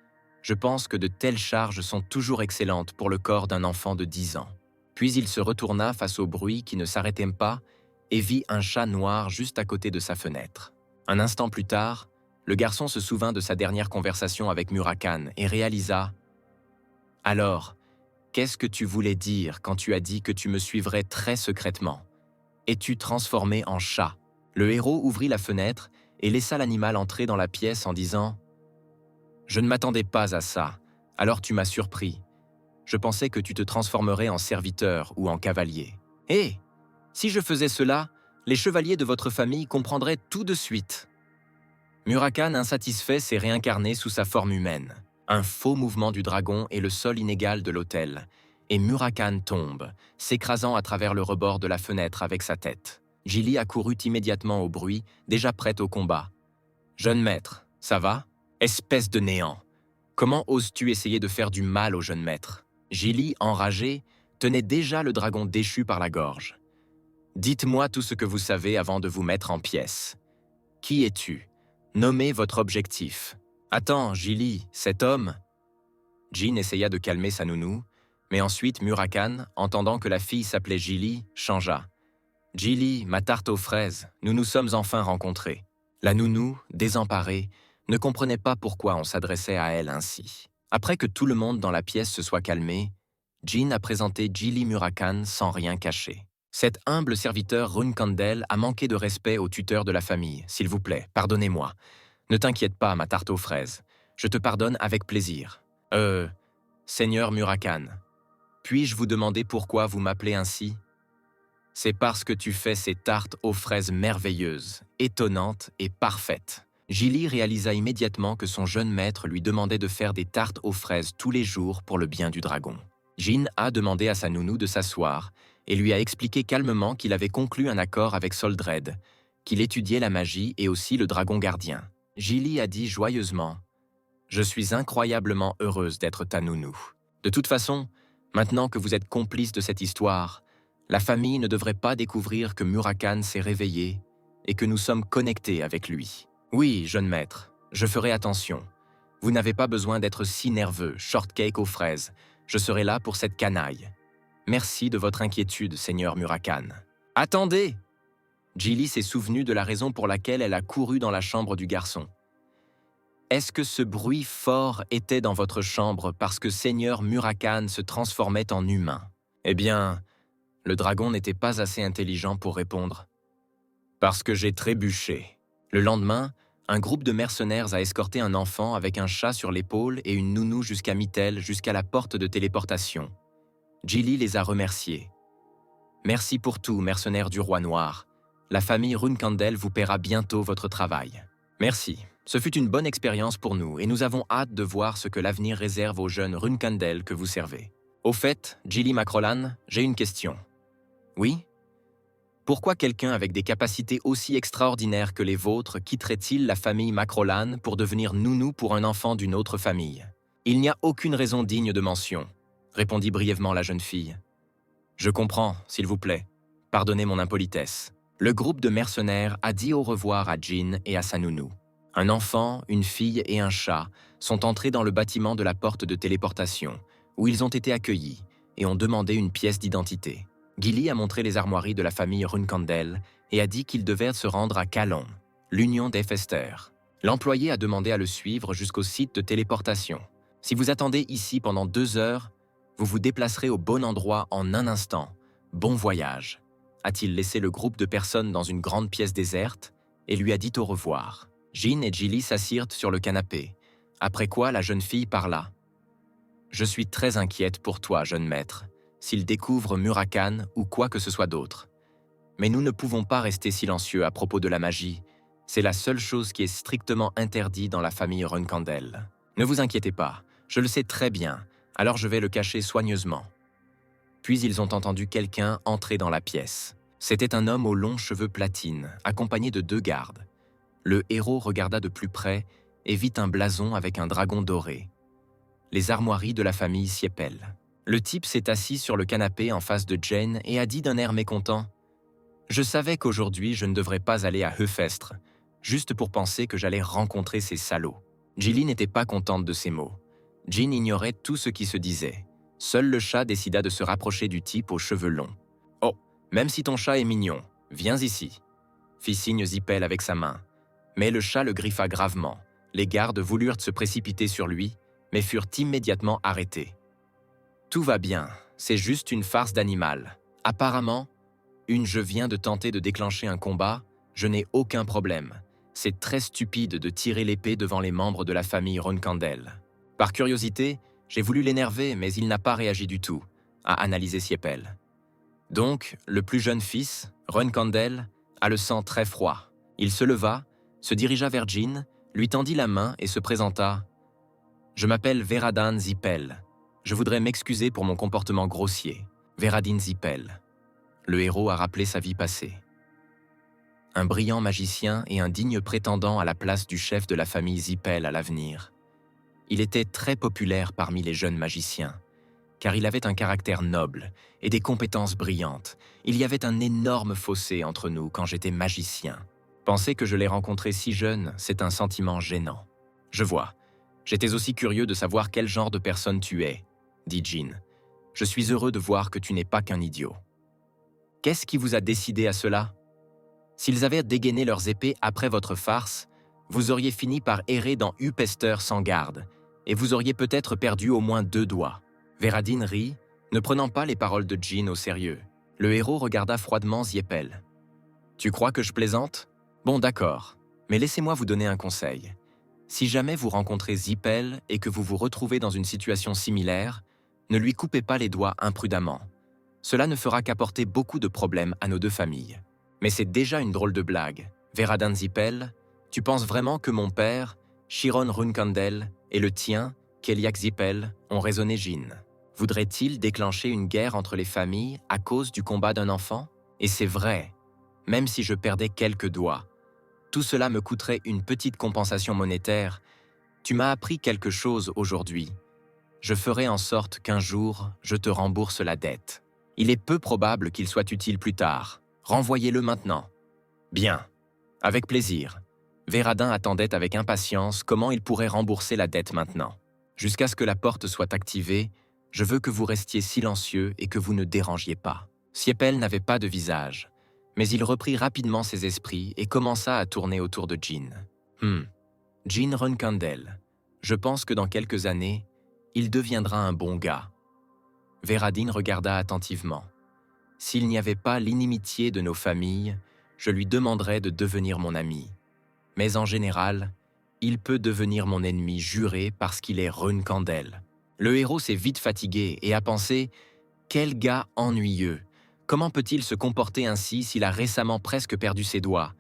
je pense que de telles charges sont toujours excellentes pour le corps d'un enfant de 10 ans. » Puis il se retourna face au bruit qui ne s'arrêtait pas et vit un chat noir juste à côté de sa fenêtre. Un instant plus tard, le garçon se souvint de sa dernière conversation avec Murakan et réalisa « Alors, qu'est-ce que tu voulais dire quand tu as dit que tu me suivrais très secrètement? Es-tu transformé en chat ?» Le héros ouvrit la fenêtre et laissa l'animal entrer dans la pièce en disant « Je ne m'attendais pas à ça, alors tu m'as surpris. Je pensais que tu te transformerais en serviteur ou en cavalier. Hé, si je faisais cela, les chevaliers de votre famille comprendraient tout de suite. » Murakan, insatisfait, s'est réincarné sous sa forme humaine. Un faux mouvement du dragon et le sol inégal de l'autel, et Murakan tombe, s'écrasant à travers le rebord de la fenêtre avec sa tête. Gilly accourut immédiatement au bruit, déjà prête au combat. « Jeune maître, ça va? Espèce de néant! Comment oses-tu essayer de faire du mal au jeune maître ?» Gilly, enragé, tenait déjà le dragon déchu par la gorge. « Dites-moi tout ce que vous savez avant de vous mettre en pièces. Qui es-tu? Nommez votre objectif. » « Attends, Gilly, cet homme… » Jean essaya de calmer sa nounou, mais ensuite Murakan, entendant que la fille s'appelait Gilly, changea. « Gilly, ma tarte aux fraises, nous nous sommes enfin rencontrés. » La nounou, désemparée, ne comprenait pas pourquoi on s'adressait à elle ainsi. Après que tout le monde dans la pièce se soit calmé, Jean a présenté Gilly Murakan sans rien cacher. « Cet humble serviteur Runkandel a manqué de respect au tuteur de la famille. S'il vous plaît, pardonnez-moi. Ne t'inquiète pas, ma tarte aux fraises. Je te pardonne avec plaisir. Seigneur Murakan, puis-je vous demander pourquoi vous m'appelez ainsi? C'est parce que tu fais ces tartes aux fraises merveilleuses, étonnantes et parfaites. » Gilly réalisa immédiatement que son jeune maître lui demandait de faire des tartes aux fraises tous les jours pour le bien du dragon. Jean a demandé à sa nounou de s'asseoir et lui a expliqué calmement qu'il avait conclu un accord avec Soldred, qu'il étudiait la magie et aussi le dragon gardien. Gilly a dit joyeusement « Je suis incroyablement heureuse d'être ta nounou. De toute façon, maintenant que vous êtes complice de cette histoire, la famille ne devrait pas découvrir que Murakan s'est réveillé et que nous sommes connectés avec lui. Oui, jeune maître, je ferai attention. Vous n'avez pas besoin d'être si nerveux, shortcake aux fraises. Je serai là pour cette canaille. Merci de votre inquiétude, Seigneur Murakan. » « Attendez !» Gilly s'est souvenue de la raison pour laquelle elle a couru dans la chambre du garçon. « Est-ce que ce bruit fort était dans votre chambre parce que Seigneur Murakan se transformait en humain? » Eh bien, le dragon n'était pas assez intelligent pour répondre. « Parce que j'ai trébuché. » Le lendemain, un groupe de mercenaires a escorté un enfant avec un chat sur l'épaule et une nounou jusqu'à Mytel, jusqu'à la porte de téléportation. Gilly les a remerciés. « Merci pour tout, mercenaires du Roi Noir. La famille Runkandel vous paiera bientôt votre travail. » Merci. Ce fut une bonne expérience pour nous et nous avons hâte de voir ce que l'avenir réserve aux jeunes Runkandel que vous servez. Au fait, Gilly Macrolan, j'ai une question. Oui? Pourquoi quelqu'un avec des capacités aussi extraordinaires que les vôtres quitterait-il la famille Macrolan pour devenir nounou pour un enfant d'une autre famille? Il n'y a aucune raison digne de mention, répondit brièvement la jeune fille. Je comprends, s'il vous plaît. Pardonnez mon impolitesse. Le groupe de mercenaires a dit au revoir à Jean et à sa nounou. Un enfant, une fille et un chat sont entrés dans le bâtiment de la porte de téléportation, où ils ont été accueillis et ont demandé une pièce d'identité. Gilly a montré les armoiries de la famille Runkandel et a dit qu'ils devaient se rendre à Calon, l'Union des Festers. L'employé a demandé à le suivre jusqu'au site de téléportation. Si vous attendez ici pendant 2 heures, vous vous déplacerez au bon endroit en un instant. Bon voyage. a-t-il laissé le groupe de personnes dans une grande pièce déserte et lui a dit au revoir. Jin et Jilly s'assirent sur le canapé, après quoi la jeune fille parla. « Je suis très inquiète pour toi, jeune maître, s'il découvre Murakan ou quoi que ce soit d'autre. Mais nous ne pouvons pas rester silencieux à propos de la magie. C'est la seule chose qui est strictement interdite dans la famille Runkandel. Ne vous inquiétez pas, je le sais très bien, alors je vais le cacher soigneusement. » Puis ils ont entendu quelqu'un entrer dans la pièce. C'était un homme aux longs cheveux platine, accompagné de 2 gardes. Le héros regarda de plus près et vit un blason avec un dragon doré. Les armoiries de la famille Siepel. Le type s'est assis sur le canapé en face de Jane et a dit d'un air mécontent « Je savais qu'aujourd'hui je ne devrais pas aller à Heufestre, juste pour penser que j'allais rencontrer ces salauds. » Jilly n'était pas contente de ces mots. Jin ignorait tout ce qui se disait. Seul le chat décida de se rapprocher du type aux cheveux longs. « Oh, même si ton chat est mignon, viens ici !» fit signe Zippel avec sa main. Mais le chat le griffa gravement. Les gardes voulurent se précipiter sur lui, mais furent immédiatement arrêtés. « Tout va bien, c'est juste une farce d'animal. Apparemment, je viens de tenter de déclencher un combat, je n'ai aucun problème. C'est très stupide de tirer l'épée devant les membres de la famille Runkandel. Par curiosité, j'ai voulu l'énerver, mais il n'a pas réagi du tout, a analysé Siepel. Donc, le plus jeune fils, Runkandel, a le sang très froid. Il se leva, se dirigea vers Jin, lui tendit la main et se présenta. « Je m'appelle Veradin Zippel. Je voudrais m'excuser pour mon comportement grossier. Veradin Zippel. » Le héros a rappelé sa vie passée. Un brillant magicien et un digne prétendant à la place du chef de la famille Zippel à l'avenir. Il était très populaire parmi les jeunes magiciens, car il avait un caractère noble et des compétences brillantes. Il y avait un énorme fossé entre nous quand j'étais magicien. Penser que je l'ai rencontré si jeune, c'est un sentiment gênant. Je vois. J'étais aussi curieux de savoir quel genre de personne tu es, dit Jin. Je suis heureux de voir que tu n'es pas qu'un idiot. Qu'est-ce qui vous a décidé à cela? S'ils avaient dégainé leurs épées après votre farce, vous auriez fini par errer dans Upester sans garde, et vous auriez peut-être perdu au moins 2 doigts. Veradin rit, ne prenant pas les paroles de Jin au sérieux. Le héros regarda froidement Ziepel. « Tu crois que je plaisante? Bon, d'accord, mais laissez-moi vous donner un conseil. Si jamais vous rencontrez Zippel et que vous vous retrouvez dans une situation similaire, ne lui coupez pas les doigts imprudemment. Cela ne fera qu'apporter beaucoup de problèmes à nos 2 familles. Mais c'est déjà une drôle de blague. Veradin Zippel, tu penses vraiment que mon père, Chiron Runkandel, et le tien, Keliak Zippel, ont raisonné Jin? Voudrait-il déclencher une guerre entre les familles à cause du combat d'un enfant? Et c'est vrai, même si je perdais quelques doigts. Tout cela me coûterait une petite compensation monétaire. Tu m'as appris quelque chose aujourd'hui. Je ferai en sorte qu'un jour, je te rembourse la dette. Il est peu probable qu'il soit utile plus tard. Renvoyez-le maintenant. » Bien, avec plaisir. Veradin attendait avec impatience comment il pourrait rembourser la dette maintenant. Jusqu'à ce que la porte soit activée, je veux que vous restiez silencieux et que vous ne dérangiez pas. Siepel n'avait pas de visage, mais il reprit rapidement ses esprits et commença à tourner autour de Jin. Jin Runkandel, je pense que dans quelques années, il deviendra un bon gars. Veradin regarda attentivement. S'il n'y avait pas l'inimitié de nos familles, je lui demanderais de devenir mon ami. Mais en général, il peut devenir mon ennemi juré parce qu'il est Runkandel. Le héros s'est vite fatigué et a pensé « Quel gars ennuyeux! Comment peut-il se comporter ainsi s'il a récemment presque perdu ses doigts?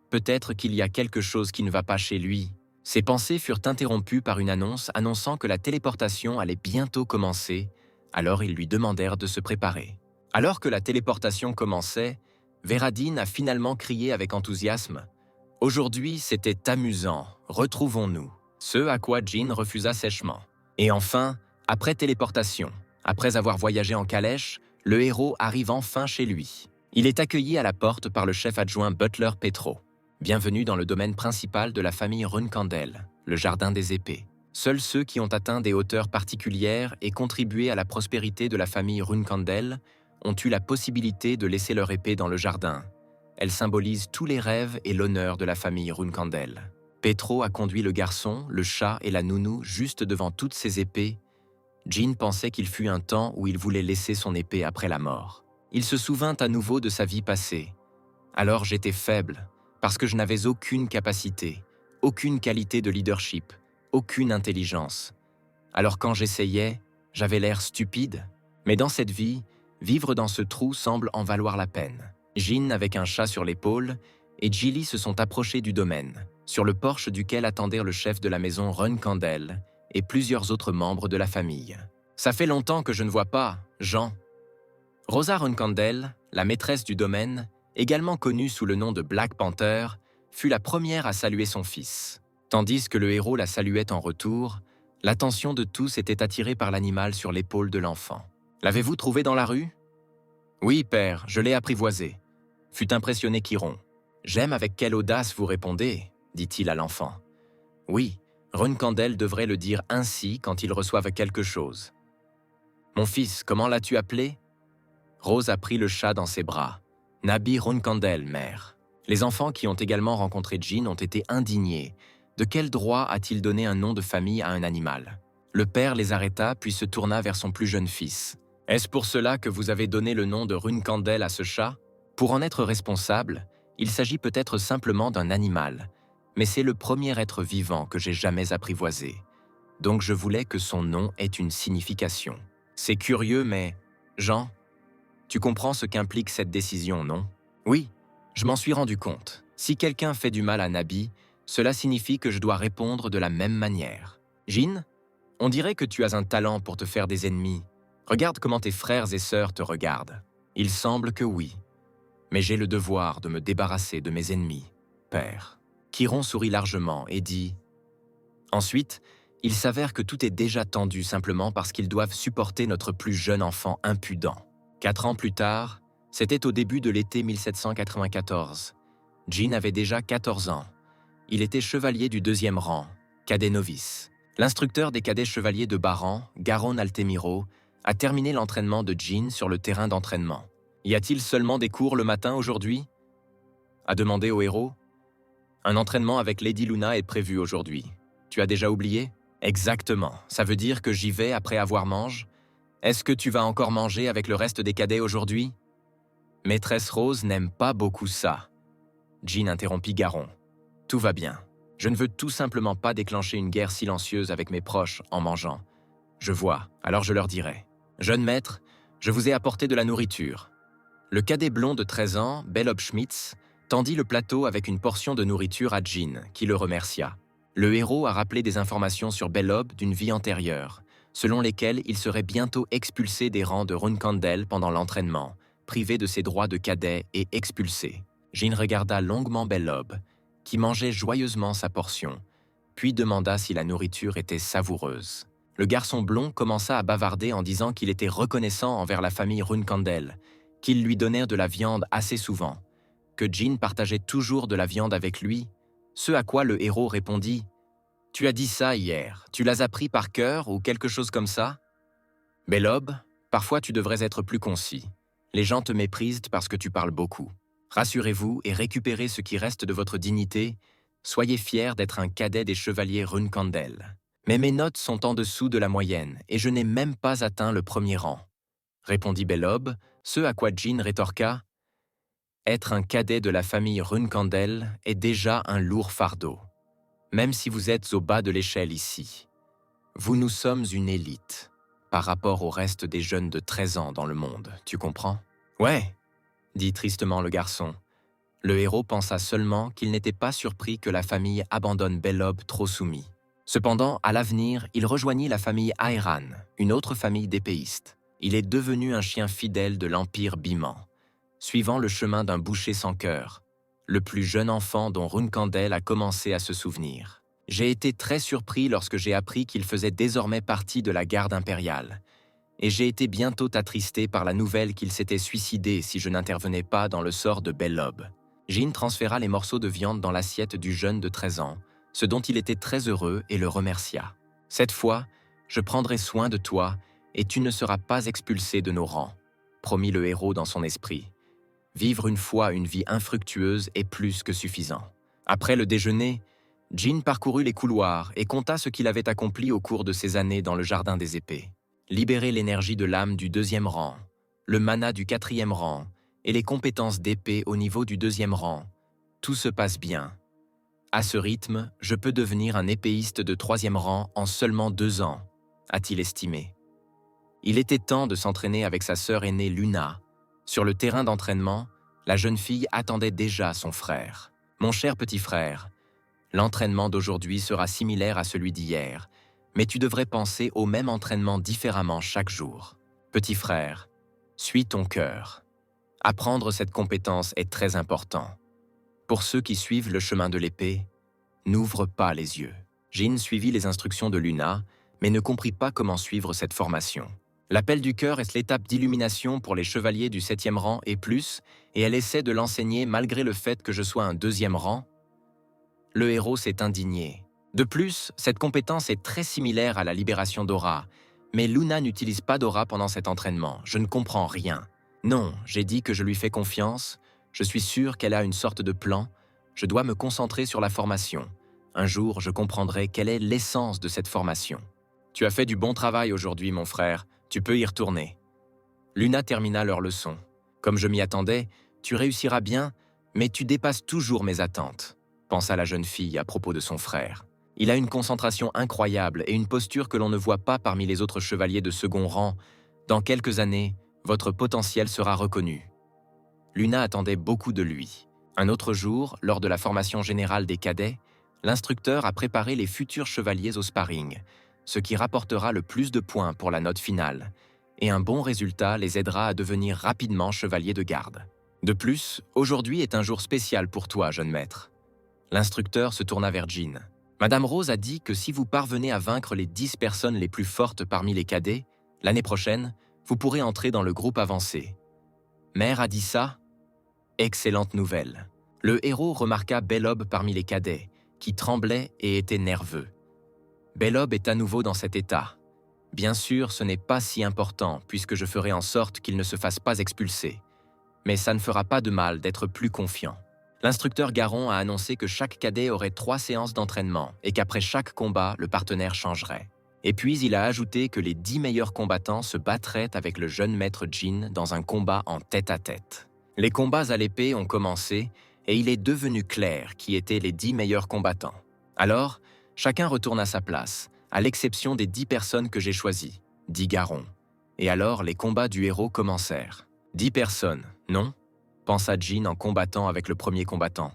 Peut-être qu'il y a quelque chose qui ne va pas chez lui. » Ses pensées furent interrompues par une annonce annonçant que la téléportation allait bientôt commencer, alors ils lui demandèrent de se préparer. Alors que la téléportation commençait, Veradin a finalement crié avec enthousiasme « Aujourd'hui, c'était amusant, retrouvons-nous ». Ce à quoi Jin refusa sèchement. Et enfin, après téléportation, après avoir voyagé en calèche, le héros arrive enfin chez lui. Il est accueilli à la porte par le chef adjoint Butler Petro. Bienvenue dans le domaine principal de la famille Runkandel, le jardin des épées. Seuls ceux qui ont atteint des hauteurs particulières et contribué à la prospérité de la famille Runkandel ont eu la possibilité de laisser leur épée dans le jardin. Elle symbolise tous les rêves et l'honneur de la famille Runkandel. Petro a conduit le garçon, le chat et la nounou juste devant toutes ces épées. Jin pensait qu'il fut un temps où il voulait laisser son épée après la mort. il se souvint à nouveau de sa vie passée. Alors j'étais faible, parce que je n'avais aucune capacité, aucune qualité de leadership, aucune intelligence. Alors quand j'essayais, j'avais l'air stupide. Mais dans cette vie, vivre dans ce trou semble en valoir la peine. Jin, avec un chat sur l'épaule, et Jilly se sont approchés du domaine, sur le porche duquel attendait le chef de la maison Runkandel et plusieurs autres membres de la famille. « Ça fait longtemps que je ne vois pas, Jean. » Rosa Runkandel, la maîtresse du domaine, également connue sous le nom de Black Panther, fut la première à saluer son fils. Tandis que le héros la saluait en retour, l'attention de tous était attirée par l'animal sur l'épaule de l'enfant. « L'avez-vous trouvé dans la rue ?»« Oui, père, je l'ai apprivoisé. » Fut impressionné Chiron. « J'aime avec quelle audace vous répondez, » dit-il à l'enfant. « Oui, Runkandel devrait le dire ainsi quand ils reçoivent quelque chose. »« Mon fils, comment l'as-tu appelé ?» Rose a pris le chat dans ses bras. « Nabi Runkandel, mère. » Les enfants qui ont également rencontré Jin ont été indignés. De quel droit a-t-il donné un nom de famille à un animal? Le père les arrêta puis se tourna vers son plus jeune fils. « Est-ce pour cela que vous avez donné le nom de Runkandel à ce chat? Pour en être responsable, il s'agit peut-être simplement d'un animal, mais c'est le premier être vivant que j'ai jamais apprivoisé. Donc je voulais que son nom ait une signification. C'est curieux, mais... Jean, tu comprends ce qu'implique cette décision, non? Oui, je m'en suis rendu compte. Si quelqu'un fait du mal à Nabi, cela signifie que je dois répondre de la même manière. Jin, on dirait que tu as un talent pour te faire des ennemis. Regarde comment tes frères et sœurs te regardent. Il semble que oui. Mais j'ai le devoir de me débarrasser de mes ennemis, père. Chiron sourit largement et dit « Ensuite, il s'avère que tout est déjà tendu simplement parce qu'ils doivent supporter notre plus jeune enfant impudent. 4 ans plus tard, c'était au début de l'été 1794. Jin avait déjà 14 ans. Il était chevalier du 2e rang, cadet novice. L'instructeur des cadets chevaliers de Baran, Garon Altemiro, a terminé l'entraînement de Jin sur le terrain d'entraînement. Y a-t-il seulement des cours le matin aujourd'hui? A demandé au héros. Un entraînement avec Lady Luna est prévu aujourd'hui. Tu as déjà oublié? Exactement. Ça veut dire que j'y vais après avoir mangé? Est-ce que tu vas encore manger avec le reste des cadets aujourd'hui? Maîtresse Rose n'aime pas beaucoup ça. Jin interrompit Garon. Tout va bien. Je ne veux tout simplement pas déclencher une guerre silencieuse avec mes proches en mangeant. Je vois, alors je leur dirai. Jeune maître, je vous ai apporté de la nourriture. Le cadet blond de 13 ans, Bellob Schmitz, tendit le plateau avec une portion de nourriture à Jin, qui le remercia. Le héros a rappelé des informations sur Bellob d'une vie antérieure, selon lesquelles il serait bientôt expulsé des rangs de Runkandel pendant l'entraînement, privé de ses droits de cadet et expulsé. Jin regarda longuement Bellob, qui mangeait joyeusement sa portion, puis demanda si la nourriture était savoureuse. Le garçon blond commença à bavarder en disant qu'il était reconnaissant envers la famille Runkandel, qu'ils lui donnèrent de la viande assez souvent, que Jin partageait toujours de la viande avec lui, ce à quoi le héros répondit « Tu as dit ça hier, tu l'as appris par cœur ou quelque chose comme ça ?»« Bellob, parfois tu devrais être plus concis. Les gens te méprisent parce que tu parles beaucoup. Rassurez-vous et récupérez ce qui reste de votre dignité. Soyez fiers d'être un cadet des chevaliers Runkandel. Mais mes notes sont en dessous de la moyenne et je n'ai même pas atteint le 1er rang. » Répondit Bellob, ce à quoi Jin rétorqua « Être un cadet de la famille Runkandel est déjà un lourd fardeau, même si vous êtes au bas de l'échelle ici. Vous nous sommes une élite, par rapport au reste des jeunes de 13 ans dans le monde, tu comprends? »« Ouais, » dit tristement le garçon. Le héros pensa seulement qu'il n'était pas surpris que la famille abandonne Bellob trop soumis. Cependant, à l'avenir, il rejoignit la famille Aeran, une autre famille d'épéistes. Il est devenu un chien fidèle de l'Empire Biman, suivant le chemin d'un boucher sans cœur, le plus jeune enfant dont Runkandel a commencé à se souvenir. J'ai été très surpris lorsque j'ai appris qu'il faisait désormais partie de la garde impériale, et j'ai été bientôt attristé par la nouvelle qu'il s'était suicidé si je n'intervenais pas dans le sort de Bellob. Jin transféra les morceaux de viande dans l'assiette du jeune de 13 ans, ce dont il était très heureux et le remercia. « Cette fois, je prendrai soin de toi et tu ne seras pas expulsé de nos rangs, » promit le héros dans son esprit. Vivre une fois une vie infructueuse est plus que suffisant. Après le déjeuner, Jin parcourut les couloirs et conta ce qu'il avait accompli au cours de ses années dans le Jardin des Épées. Libérer l'énergie de l'âme du 2e rang, le mana du 4e rang et les compétences d'épée au niveau du 2e rang. Tout se passe bien. À ce rythme, je peux devenir un épéiste de 3e rang en seulement 2 ans, a-t-il estimé. Il était temps de s'entraîner avec sa sœur aînée Luna. Sur le terrain d'entraînement, la jeune fille attendait déjà son frère. « Mon cher petit frère, l'entraînement d'aujourd'hui sera similaire à celui d'hier, mais tu devrais penser au même entraînement différemment chaque jour. Petit frère, suis ton cœur. Apprendre cette compétence est très important. Pour ceux qui suivent le chemin de l'épée, n'ouvre pas les yeux. » Jin suivit les instructions de Luna, mais ne comprit pas comment suivre cette formation. L'appel du cœur est l'étape d'illumination pour les chevaliers du 7e rang et plus, et elle essaie de l'enseigner malgré le fait que je sois un 2e rang. Le héros s'est indigné. De plus, cette compétence est très similaire à la libération d'aura, mais Luna n'utilise pas d'aura pendant cet entraînement. Je ne comprends rien. Non, j'ai dit que je lui fais confiance. Je suis sûr qu'elle a une sorte de plan. Je dois me concentrer sur la formation. Un jour, je comprendrai quelle est l'essence de cette formation. Tu as fait du bon travail aujourd'hui, mon frère. Tu peux y retourner. Luna termina leur leçon. Comme je m'y attendais, tu réussiras bien, mais tu dépasses toujours mes attentes, pensa la jeune fille à propos de son frère. Il a une concentration incroyable et une posture que l'on ne voit pas parmi les autres chevaliers de second rang. Dans quelques années, votre potentiel sera reconnu. Luna attendait beaucoup de lui. Un autre jour, lors de la formation générale des cadets, l'instructeur a préparé les futurs chevaliers au sparring, ce qui rapportera le plus de points pour la note finale, et un bon résultat les aidera à devenir rapidement chevaliers de garde. De plus, aujourd'hui est un jour spécial pour toi, jeune maître. L'instructeur se tourna vers Jin. Madame Rose a dit que si vous parvenez à vaincre les 10 personnes les plus fortes parmi les cadets, l'année prochaine, vous pourrez entrer dans le groupe avancé. Mère a dit ça? Excellente nouvelle. Le héros remarqua Belob parmi les cadets, qui tremblait et était nerveux. Belob est à nouveau dans cet état. Bien sûr, ce n'est pas si important, puisque je ferai en sorte qu'il ne se fasse pas expulser. Mais ça ne fera pas de mal d'être plus confiant. L'instructeur Garon a annoncé que chaque cadet aurait 3 séances d'entraînement et qu'après chaque combat, le partenaire changerait. Et puis, il a ajouté que les 10 meilleurs combattants se battraient avec le jeune maître Jin dans un combat en tête-à-tête. Les combats à l'épée ont commencé et il est devenu clair qui étaient les 10 meilleurs combattants. Alors, chacun retourne à sa place, à l'exception des 10 personnes que j'ai choisies, dit Garon. Et alors, les combats du héros commencèrent. 10 personnes, non? Pensa Jin en combattant avec le premier combattant.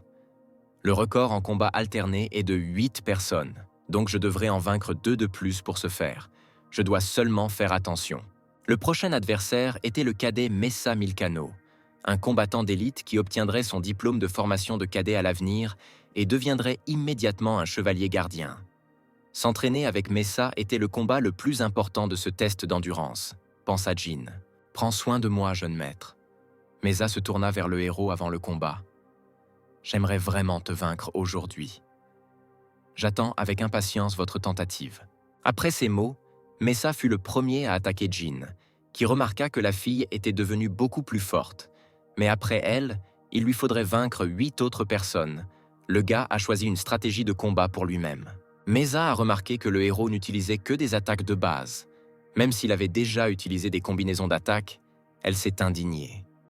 Le record en combat alterné est de 8 personnes, donc je devrais en vaincre 2 de plus pour ce faire. Je dois seulement faire attention. Le prochain adversaire était le cadet Messa Milcano, un combattant d'élite qui obtiendrait son diplôme de formation de cadet à l'avenir et deviendrait immédiatement un chevalier gardien. S'entraîner avec Messa était le combat le plus important de ce test d'endurance, pensa Jin. Prends soin de moi, jeune maître. Messa se tourna vers le héros avant le combat. J'aimerais vraiment te vaincre aujourd'hui. J'attends avec impatience votre tentative. Après ces mots, Messa fut le premier à attaquer Jin, qui remarqua que la fille était devenue beaucoup plus forte. Mais après elle, il lui faudrait vaincre 8 autres personnes. Le gars a choisi une stratégie de combat pour lui-même. Messa a remarqué que le héros n'utilisait que des attaques de base. Même s'il avait déjà utilisé des combinaisons d'attaques, elle s'est indignée.